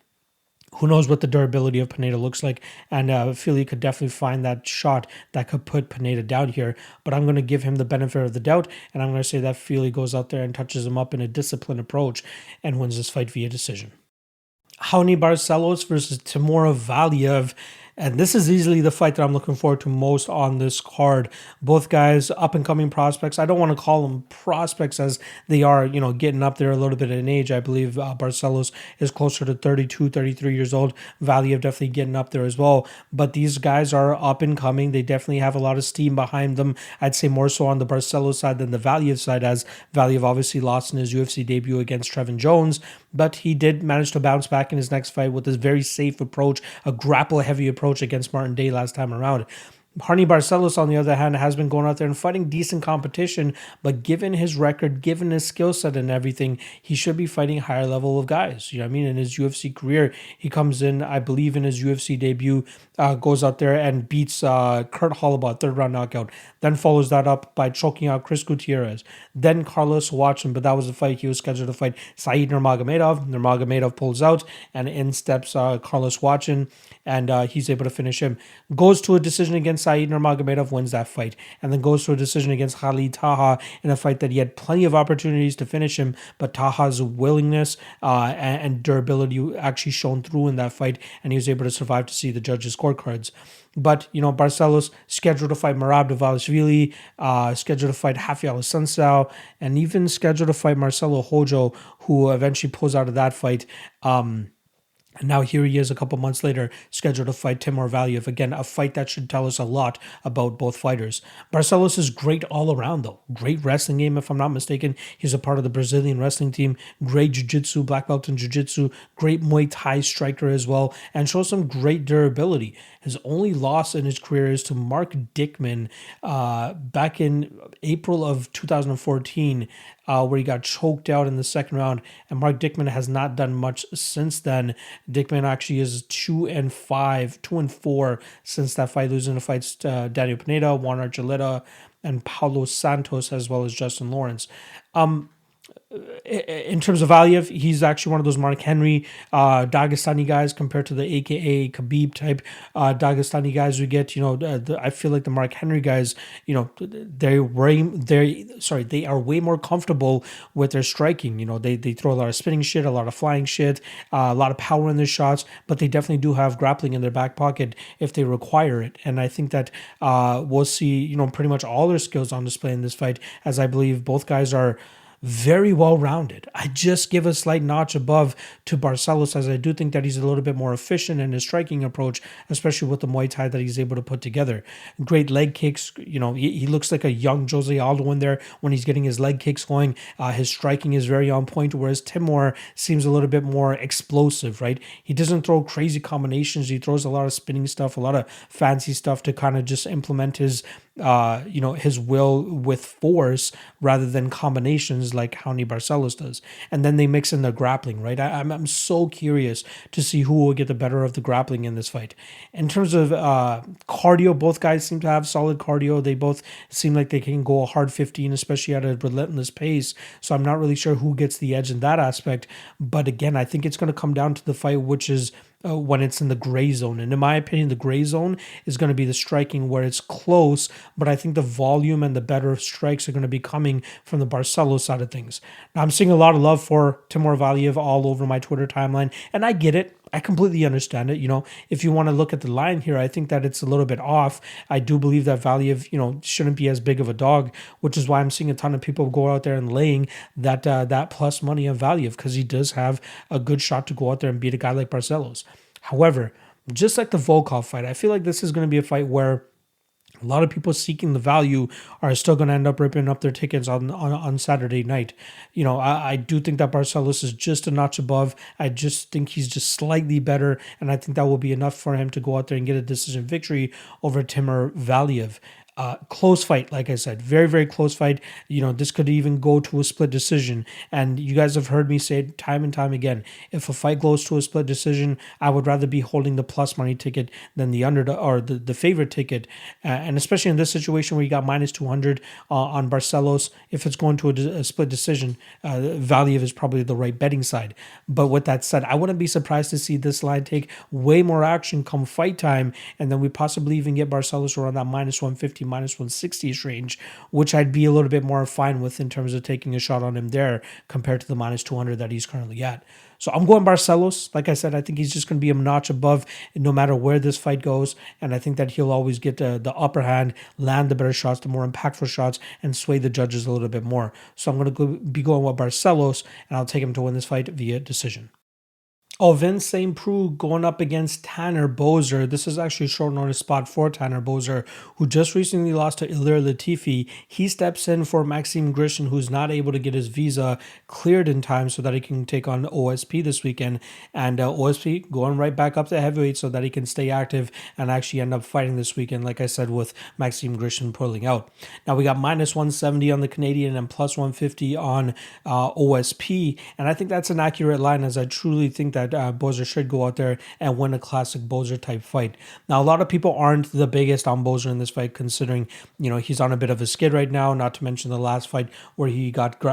who knows what the durability of Pineda looks like, and Fili could definitely find that shot that could put Pineda down here, but I'm going to give him the benefit of the doubt, and I'm going to say that Fili goes out there and touches him up in a disciplined approach and wins this fight via decision. Raoni Barcelos versus Timur Valiev. And this is easily the fight that I'm looking forward to most on this card. Both guys, up-and-coming prospects. I don't want to call them prospects as they are, getting up there a little bit in age. I believe Barcelos is closer to 32, 33 years old. Valiev definitely getting up there as well. But these guys are up-and-coming. They definitely have a lot of steam behind them. I'd say more so on the Barcelos side than the Valiev side, as Valiev obviously lost in his UFC debut against Trevin Jones. But he did manage to bounce back in his next fight with this very safe approach, a grapple-heavy approach against Martin Day last time around. Raoni Barcelos, on the other hand, has been going out there and fighting decent competition, but given his record, given his skill set and everything, he should be fighting higher level of guys. In his UFC career, he comes in, I believe in his UFC debut, goes out there and beats Kurt Hollabaugh, 3rd round knockout, then follows that up by choking out Chris Gutierrez, then Carlos Watson, but that was the fight he was scheduled to fight Said Nurmagomedov. Nurmagomedov pulls out, and in steps Carlos Watson, and he's able to finish him. Goes to a decision against Said Nurmagomedov, wins that fight, and then goes to a decision against Khalid Taha in a fight that he had plenty of opportunities to finish him, but Taha's willingness and durability actually shone through in that fight, and he was able to survive to see the judges' scorecards. But, Barcelos scheduled to fight Merab Dvalishvili, scheduled to fight Rafael Assunção, and even scheduled to fight Marcelo Hojo, who eventually pulls out of that fight. And now here he is a couple months later, scheduled to fight Timur Valiev. Again, a fight that should tell us a lot about both fighters. Barcelos is great all around, though. Great wrestling game, if I'm not mistaken. He's a part of the Brazilian wrestling team. Great jiu-jitsu, black belt in jiu-jitsu. Great Muay Thai striker as well. And shows some great durability. His only loss in his career is to Mark Dickman back in April of 2014, where he got choked out in the second round. And Mark Dickman has not done much since then. Dickman actually is 2-4 since that fight, losing the fights to Daniel Pineda, Juan Archuleta, and Paulo Santos, as well as Justin Lawrence. In terms of Valiev, he's actually one of those Mark Henry Dagestani guys compared to the AKA Khabib type Dagestani guys we get. I feel like the Mark Henry guys, they are way more comfortable with their striking. They throw a lot of spinning shit, a lot of flying shit, a lot of power in their shots, but they definitely do have grappling in their back pocket if they require it. And I think that we'll see, pretty much all their skills on display in this fight, as I believe both guys are very well-rounded. I just give a slight notch above to Barcelos, as I do think that he's a little bit more efficient in his striking approach, especially with the Muay Thai that he's able to put together. Great leg kicks. He looks like a young Jose Aldo in there when he's getting his leg kicks going. His striking is very on point, whereas Timur seems a little bit more explosive, right? He doesn't throw crazy combinations. He throws a lot of spinning stuff, a lot of fancy stuff to kind of just implement his his will with force rather than combinations like Johnny Barcelos does. And then they mix in the grappling, right? I'm so curious to see who will get the better of the grappling in this fight. In terms of cardio, both guys seem to have solid cardio. They both seem like they can go a hard 15, especially at a relentless pace. So I'm not really sure who gets the edge in that aspect. But again, I think it's going to come down to the fight, which is when it's in the gray zone. And in my opinion, the gray zone is going to be the striking where it's close, but I think the volume and the better strikes are going to be coming from the Barcelos side of things. Now, I'm seeing a lot of love for Timur Valiev all over my Twitter timeline, and I get it. I completely understand it. If you want to look at the line here, I think that it's a little bit off. I do believe that Valiev, shouldn't be as big of a dog, which is why I'm seeing a ton of people go out there and laying that plus money of Valiev, because he does have a good shot to go out there and beat a guy like Barcelos. However, just like the Volkov fight, I feel like this is going to be a fight where a lot of people seeking the value are still going to end up ripping up their tickets on Saturday night. I do think that Barcelos is just a notch above. I just think he's just slightly better, and I think that will be enough for him to go out there and get a decision victory over Timur Valiev. Close fight, like I said, very, very close fight. This could even go to a split decision. And you guys have heard me say it time and time again. If a fight goes to a split decision, I would rather be holding the plus money ticket than the underdog or the favorite ticket. And especially in this situation where you got minus 200 on Barcelos, if it's going to a split decision, Valiev is probably the right betting side. But with that said, I wouldn't be surprised to see this line take way more action come fight time, and then we possibly even get Barcelos around that minus 150, minus 160-ish range, which I'd be a little bit more fine with in terms of taking a shot on him there compared to the minus 200 that he's currently at. So I'm going Barcelos. Like I said, I think he's just going to be a notch above no matter where this fight goes. And I think that he'll always get the upper hand, land the better shots, the more impactful shots, and sway the judges a little bit more. So I'm going to be going with Barcelos, and I'll take him to win this fight via decision. St. Preux going up against Tanner Boser. This is actually a short notice spot for Tanner Boser, who just recently lost to Ilir Latifi. He steps in for Maxime Grishin, who's not able to get his visa cleared in time so that he can take on OSP this weekend. And OSP going right back up to heavyweight so that he can stay active and actually end up fighting this weekend, like I said, with Maxime Grishin pulling out. Now we got minus 170 on the Canadian and plus 150 on OSP. And I think that's an accurate line, as I truly think that Boser should go out there and win a classic Boser type fight. Now, a lot of people aren't the biggest on Boser in this fight, considering, he's on a bit of a skid right now, not to mention the last fight where he got,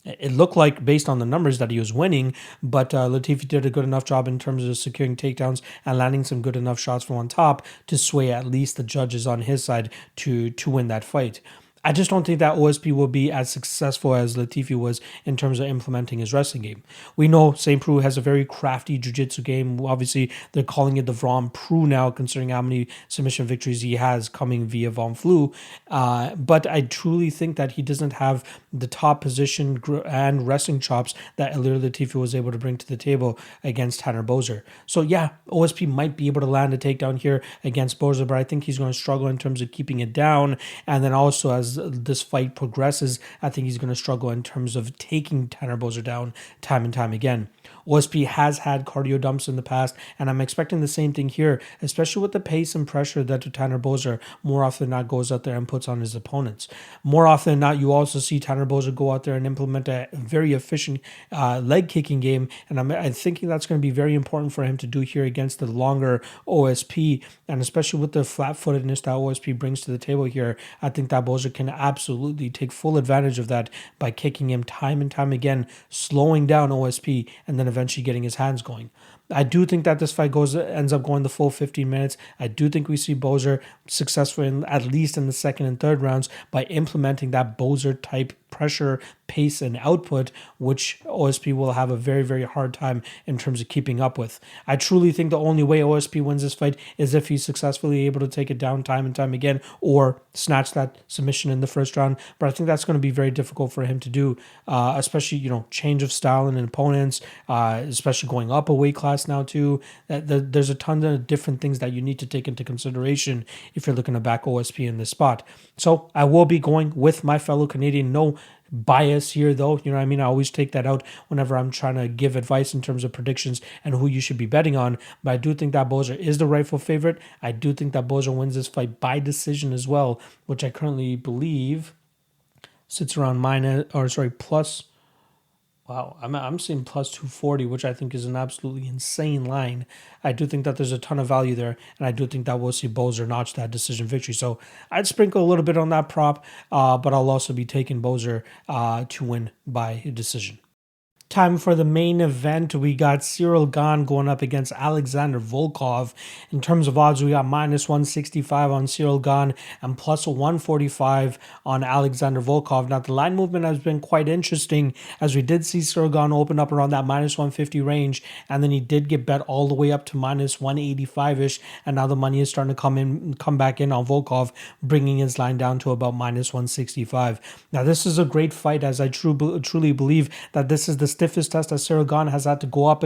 it looked like, based on the numbers, that he was winning, but Latifi did a good enough job in terms of securing takedowns and landing some good enough shots from on top to sway at least the judges on his side to win that fight. I just don't think that OSP will be as successful as Latifi was in terms of implementing his wrestling game. We know St. Preux has a very crafty jiu-jitsu game. Obviously, they're calling it the Von Preux now, considering how many submission victories he has coming via Von Flue. But I truly think that he doesn't have the top position and wrestling chops that Ilir Latifi was able to bring to the table against Tanner Boser. So yeah, OSP might be able to land a takedown here against Boser, but I think he's going to struggle in terms of keeping it down. And then also, as this fight progresses, I think he's going to struggle in terms of taking Tanner Boser down time and time again. OSP has had cardio dumps in the past, and I'm expecting the same thing here, especially with the pace and pressure that Tanner Boser more often than not goes out there and puts on his opponents. More often than not, you also see Tanner Boser go out there and implement a very efficient leg kicking game, and I'm thinking that's going to be very important for him to do here against the longer OSP, and especially with the flat-footedness that OSP brings to the table here, I think that Boser can absolutely take full advantage of that by kicking him time and time again, slowing down OSP, and then eventually getting his hands going. I do think that this fight ends up going the full 15 minutes. I do think we see Boser successful at least in the second and third rounds by implementing that Boser type pressure, pace, and output, which OSP will have a very, very hard time in terms of keeping up with. I truly think the only way OSP wins this fight is if he's successfully able to take it down time and time again or snatch that submission in the first round. But I think that's going to be very difficult for him to do, especially, change of style and opponents, especially going up a weight class now too. There's a ton of different things that you need to take into consideration if you're looking to back OSP in this spot. So I will be going with my fellow Canadian. No bias here, though. You know what I mean? I always take that out whenever I'm trying to give advice in terms of predictions and who you should be betting on. But I do think that Boser is the rightful favorite. I do think that Boser wins this fight by decision as well, which I currently believe sits around plus. Wow, I'm seeing plus 240, which I think is an absolutely insane line. I do think that there's a ton of value there, and I do think that we'll see Boser notch that decision victory. So I'd sprinkle a little bit on that prop, but I'll also be taking Boser to win by decision. Time for the main event. We got Ciryl Gane going up against Alexander Volkov. In terms of odds, we got minus 165 on Ciryl Gane and plus 145 on Alexander Volkov. Now, the line movement has been quite interesting, as we did see Ciryl Gane open up around that minus 150 range, and then he did get bet all the way up to minus 185-ish, and now the money is starting to come back in on Volkov, bringing his line down to about minus 165. Now, this is a great fight, as I truly believe that this is the stiffest test that Ciryl Gane has had to go up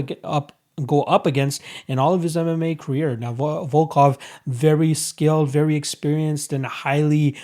against in all of his MMA career. Now, Volkov, very skilled, very experienced, and highly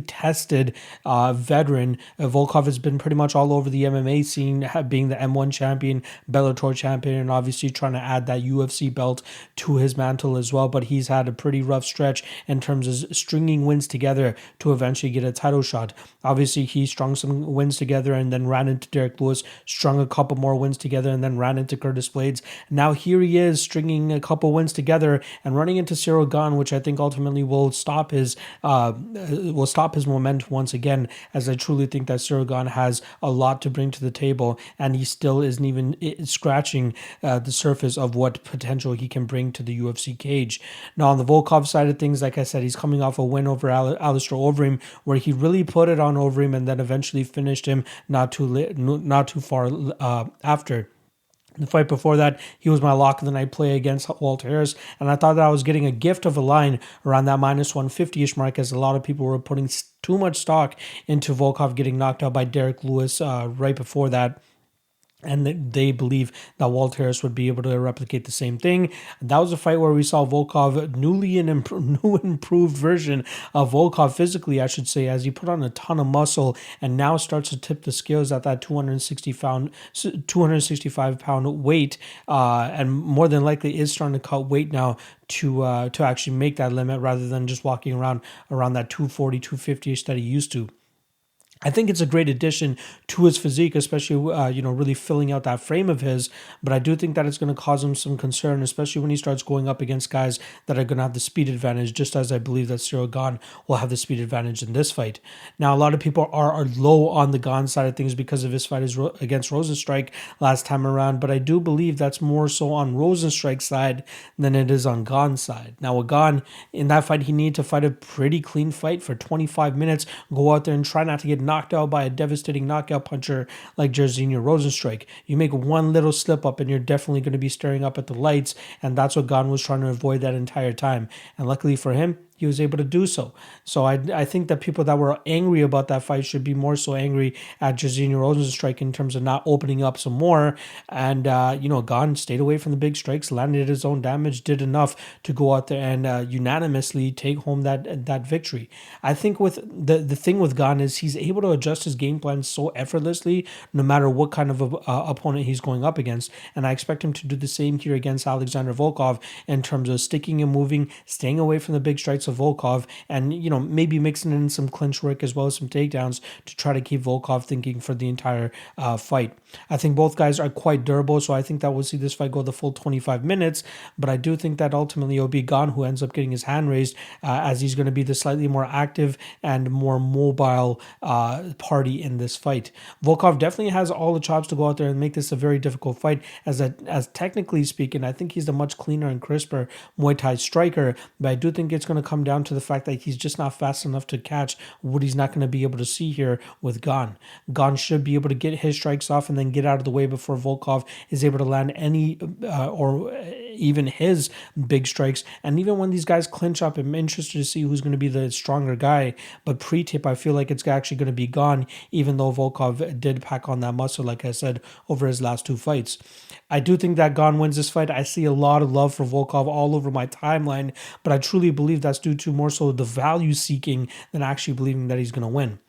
tested veteran. Volkov has been pretty much all over the MMA scene, being the M1 champion, Bellator champion, and obviously trying to add that UFC belt to his mantle as well. But he's had a pretty rough stretch in terms of stringing wins together to eventually get a title shot. Obviously, he strung some wins together and then ran into Derek Lewis, strung a couple more wins together, and then ran into Curtis Blades. Now here he is stringing a couple wins together and running into Ciryl Gane, which I think ultimately will stop his momentum once again, as I truly think that Ciryl Gane has a lot to bring to the table, and he still isn't even scratching the surface of what potential he can bring to the UFC cage. Now, on the Volkov side of things, like I said, he's coming off a win over Alistair Overeem, where he really put it on Overeem and then eventually finished him not too far after. The fight before that, he was my lock of the night play against Walter Harris, and I thought that I was getting a gift of a line around that minus 150-ish mark, as a lot of people were putting too much stock into Volkov getting knocked out by Derek Lewis right before that. And they believe that Walt Harris would be able to replicate the same thing. That was a fight where we saw Volkov, new improved version of Volkov physically, I should say, as he put on a ton of muscle and now starts to tip the scales at that 265 pound weight, and more than likely is starting to cut weight now to actually make that limit, rather than just walking around that 240, 250-ish that he used to. I think it's a great addition to his physique, especially, really filling out that frame of his. But I do think that it's going to cause him some concern, especially when he starts going up against guys that are going to have the speed advantage, just as I believe that Ciryl Gane will have the speed advantage in this fight. Now, a lot of people are low on the Gane side of things because of his fight against Rosenstrike last time around. But I do believe that's more so on Rosenstrike's side than it is on Gane's side. Now, with Gane, in that fight, he needed to fight a pretty clean fight for 25 minutes, go out there and try not to get knocked out by a devastating knockout puncher like Jairzinho Rosenstrike. You make one little slip up and you're definitely going to be staring up at the lights, and that's what Gane was trying to avoid that entire time. And luckily for him, he was able to do so. So I think that people that were angry about that fight should be more so angry at Jairzinho Rosenstrike in terms of not opening up some more. And, Gane stayed away from the big strikes, landed his own damage, did enough to go out there and unanimously take home that victory. I think with the thing with Gane is he's able to adjust his game plan so effortlessly, no matter what kind of opponent he's going up against. And I expect him to do the same here against Alexander Volkov in terms of sticking and moving, staying away from the big strikes of Volkov, and maybe mixing in some clinch work as well as some takedowns to try to keep Volkov thinking for the entire fight. I think both guys are quite durable, so I think that we'll see this fight go the full 25 minutes, but I do think that ultimately it'll be Gane who ends up getting his hand raised, as he's going to be the slightly more active and more mobile party in this fight. Volkov definitely has all the chops to go out there and make this a very difficult fight, as technically speaking, I think he's a much cleaner and crisper Muay Thai striker, but I do think it's going to come down to the fact that he's just not fast enough to catch what he's not going to be able to see here with Gane. Gane should be able to get his strikes off and then get out of the way before Volkov is able to land any or even his big strikes. And even when these guys clinch up, I'm interested to see who's going to be the stronger guy. But pre-tip, I feel like it's actually going to be Gane, even though Volkov did pack on that muscle, like I said, over his last 2 fights. I do think that Gane wins this fight. I see a lot of love for Volkov all over my timeline, but I truly believe that's due to more so the value seeking than actually believing that he's going to win.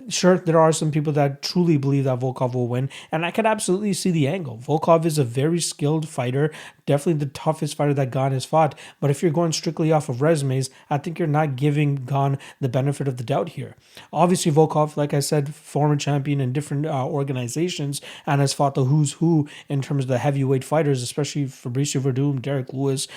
Sure, there are some people that truly believe that Volkov will win, and I could absolutely see the angle. Volkov is a very skilled fighter, definitely the toughest fighter that Gane has fought, but if you're going strictly off of resumes, I think you're not giving Gane the benefit of the doubt here. Obviously, Volkov, like I said, former champion in different organizations, and has fought the who's who in terms of the heavyweight fighters, especially Fabricio Verdum, Derek Lewis.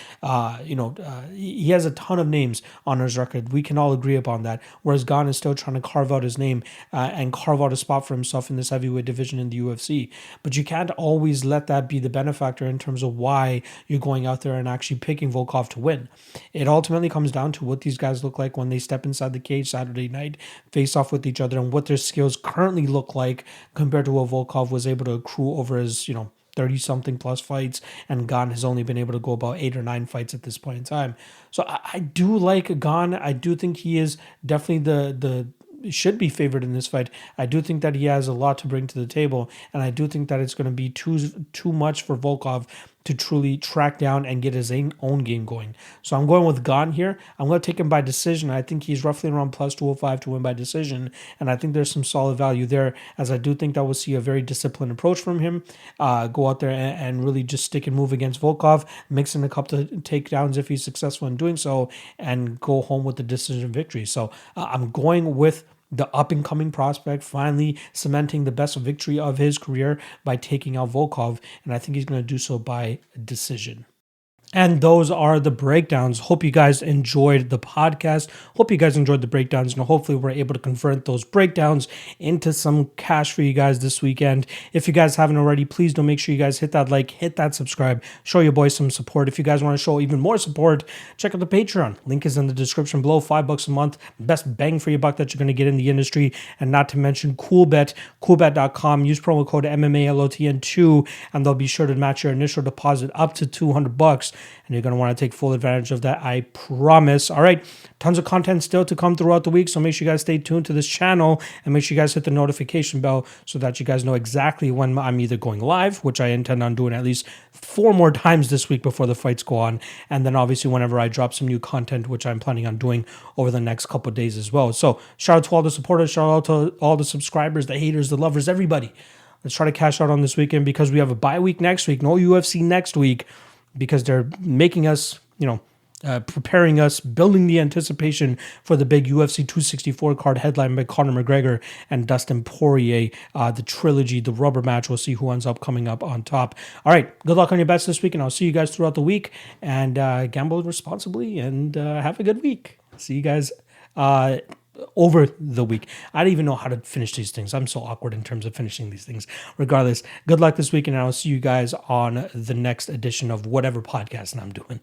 He has a ton of names on his record. We can all agree upon that, whereas Gane is still trying to carve out his name and carve out a spot for himself in this heavyweight division in the UFC. But you can't always let that be the benefactor in terms of why you're going out there and actually picking Volkov to win. It ultimately comes down to what these guys look like when they step inside the cage Saturday night, face off with each other, and what their skills currently look like compared to what Volkov was able to accrue over his, 30-something plus fights, and Gane has only been able to go about 8 or 9 fights at this point in time. So I do like Gane. I do think he is definitely the should be favored in this fight. I do think that he has a lot to bring to the table, and I do think that it's going to be too much for Volkov to truly track down and get his own game going. So I'm going with Gane here. I'm going to take him by decision. I think he's roughly around plus 205 to win by decision, and I think there's some solid value there, as I do think that we'll see a very disciplined approach from him. Go out there and really just stick and move against Volkov, mix in a couple of takedowns if he's successful in doing so, and go home with the decision victory. So I'm going with the up-and-coming prospect, finally cementing the best victory of his career by taking out Volkov, and I think he's going to do so by decision. And those are the breakdowns. Hope you guys enjoyed the podcast. Hope you guys enjoyed the breakdowns, and hopefully we're able to convert those breakdowns into some cash for you guys this weekend. If you guys haven't already, please do make sure you guys hit that like, hit that subscribe, show your boys some support. If you guys want to show even more support, check out the Patreon. Link is in the description below. $5 a month, best bang for your buck that you're going to get in the industry. And not to mention Coolbet, coolbet.com. Use promo code MMALOTN2, and they'll be sure to match your initial deposit up to $200. And you're going to want to take full advantage of that, I promise. All right, tons of content still to come throughout the week, so make sure you guys stay tuned to this channel, and make sure you guys hit the notification bell so that you guys know exactly when I'm either going live, which I intend on doing at least 4 more times this week before the fights go on, and then obviously whenever I drop some new content, which I'm planning on doing over the next couple of days as well. So shout out to all the supporters, shout out to all the subscribers, the haters, the lovers, everybody. Let's try to cash out on this weekend, because we have a bye week next week, no UFC next week, because they're making us, preparing us, building the anticipation for the big UFC 264 card headlined by Conor McGregor and Dustin Poirier, the trilogy, the rubber match. We'll see who ends up coming up on top. All right, good luck on your bets this week, and I'll see you guys throughout the week. And gamble responsibly, and have a good week. See you guys over the week. I don't even know how to finish these things. I'm so awkward in terms of finishing these things. Regardless, good luck this week, and I'll see you guys on the next edition of whatever podcast I'm doing.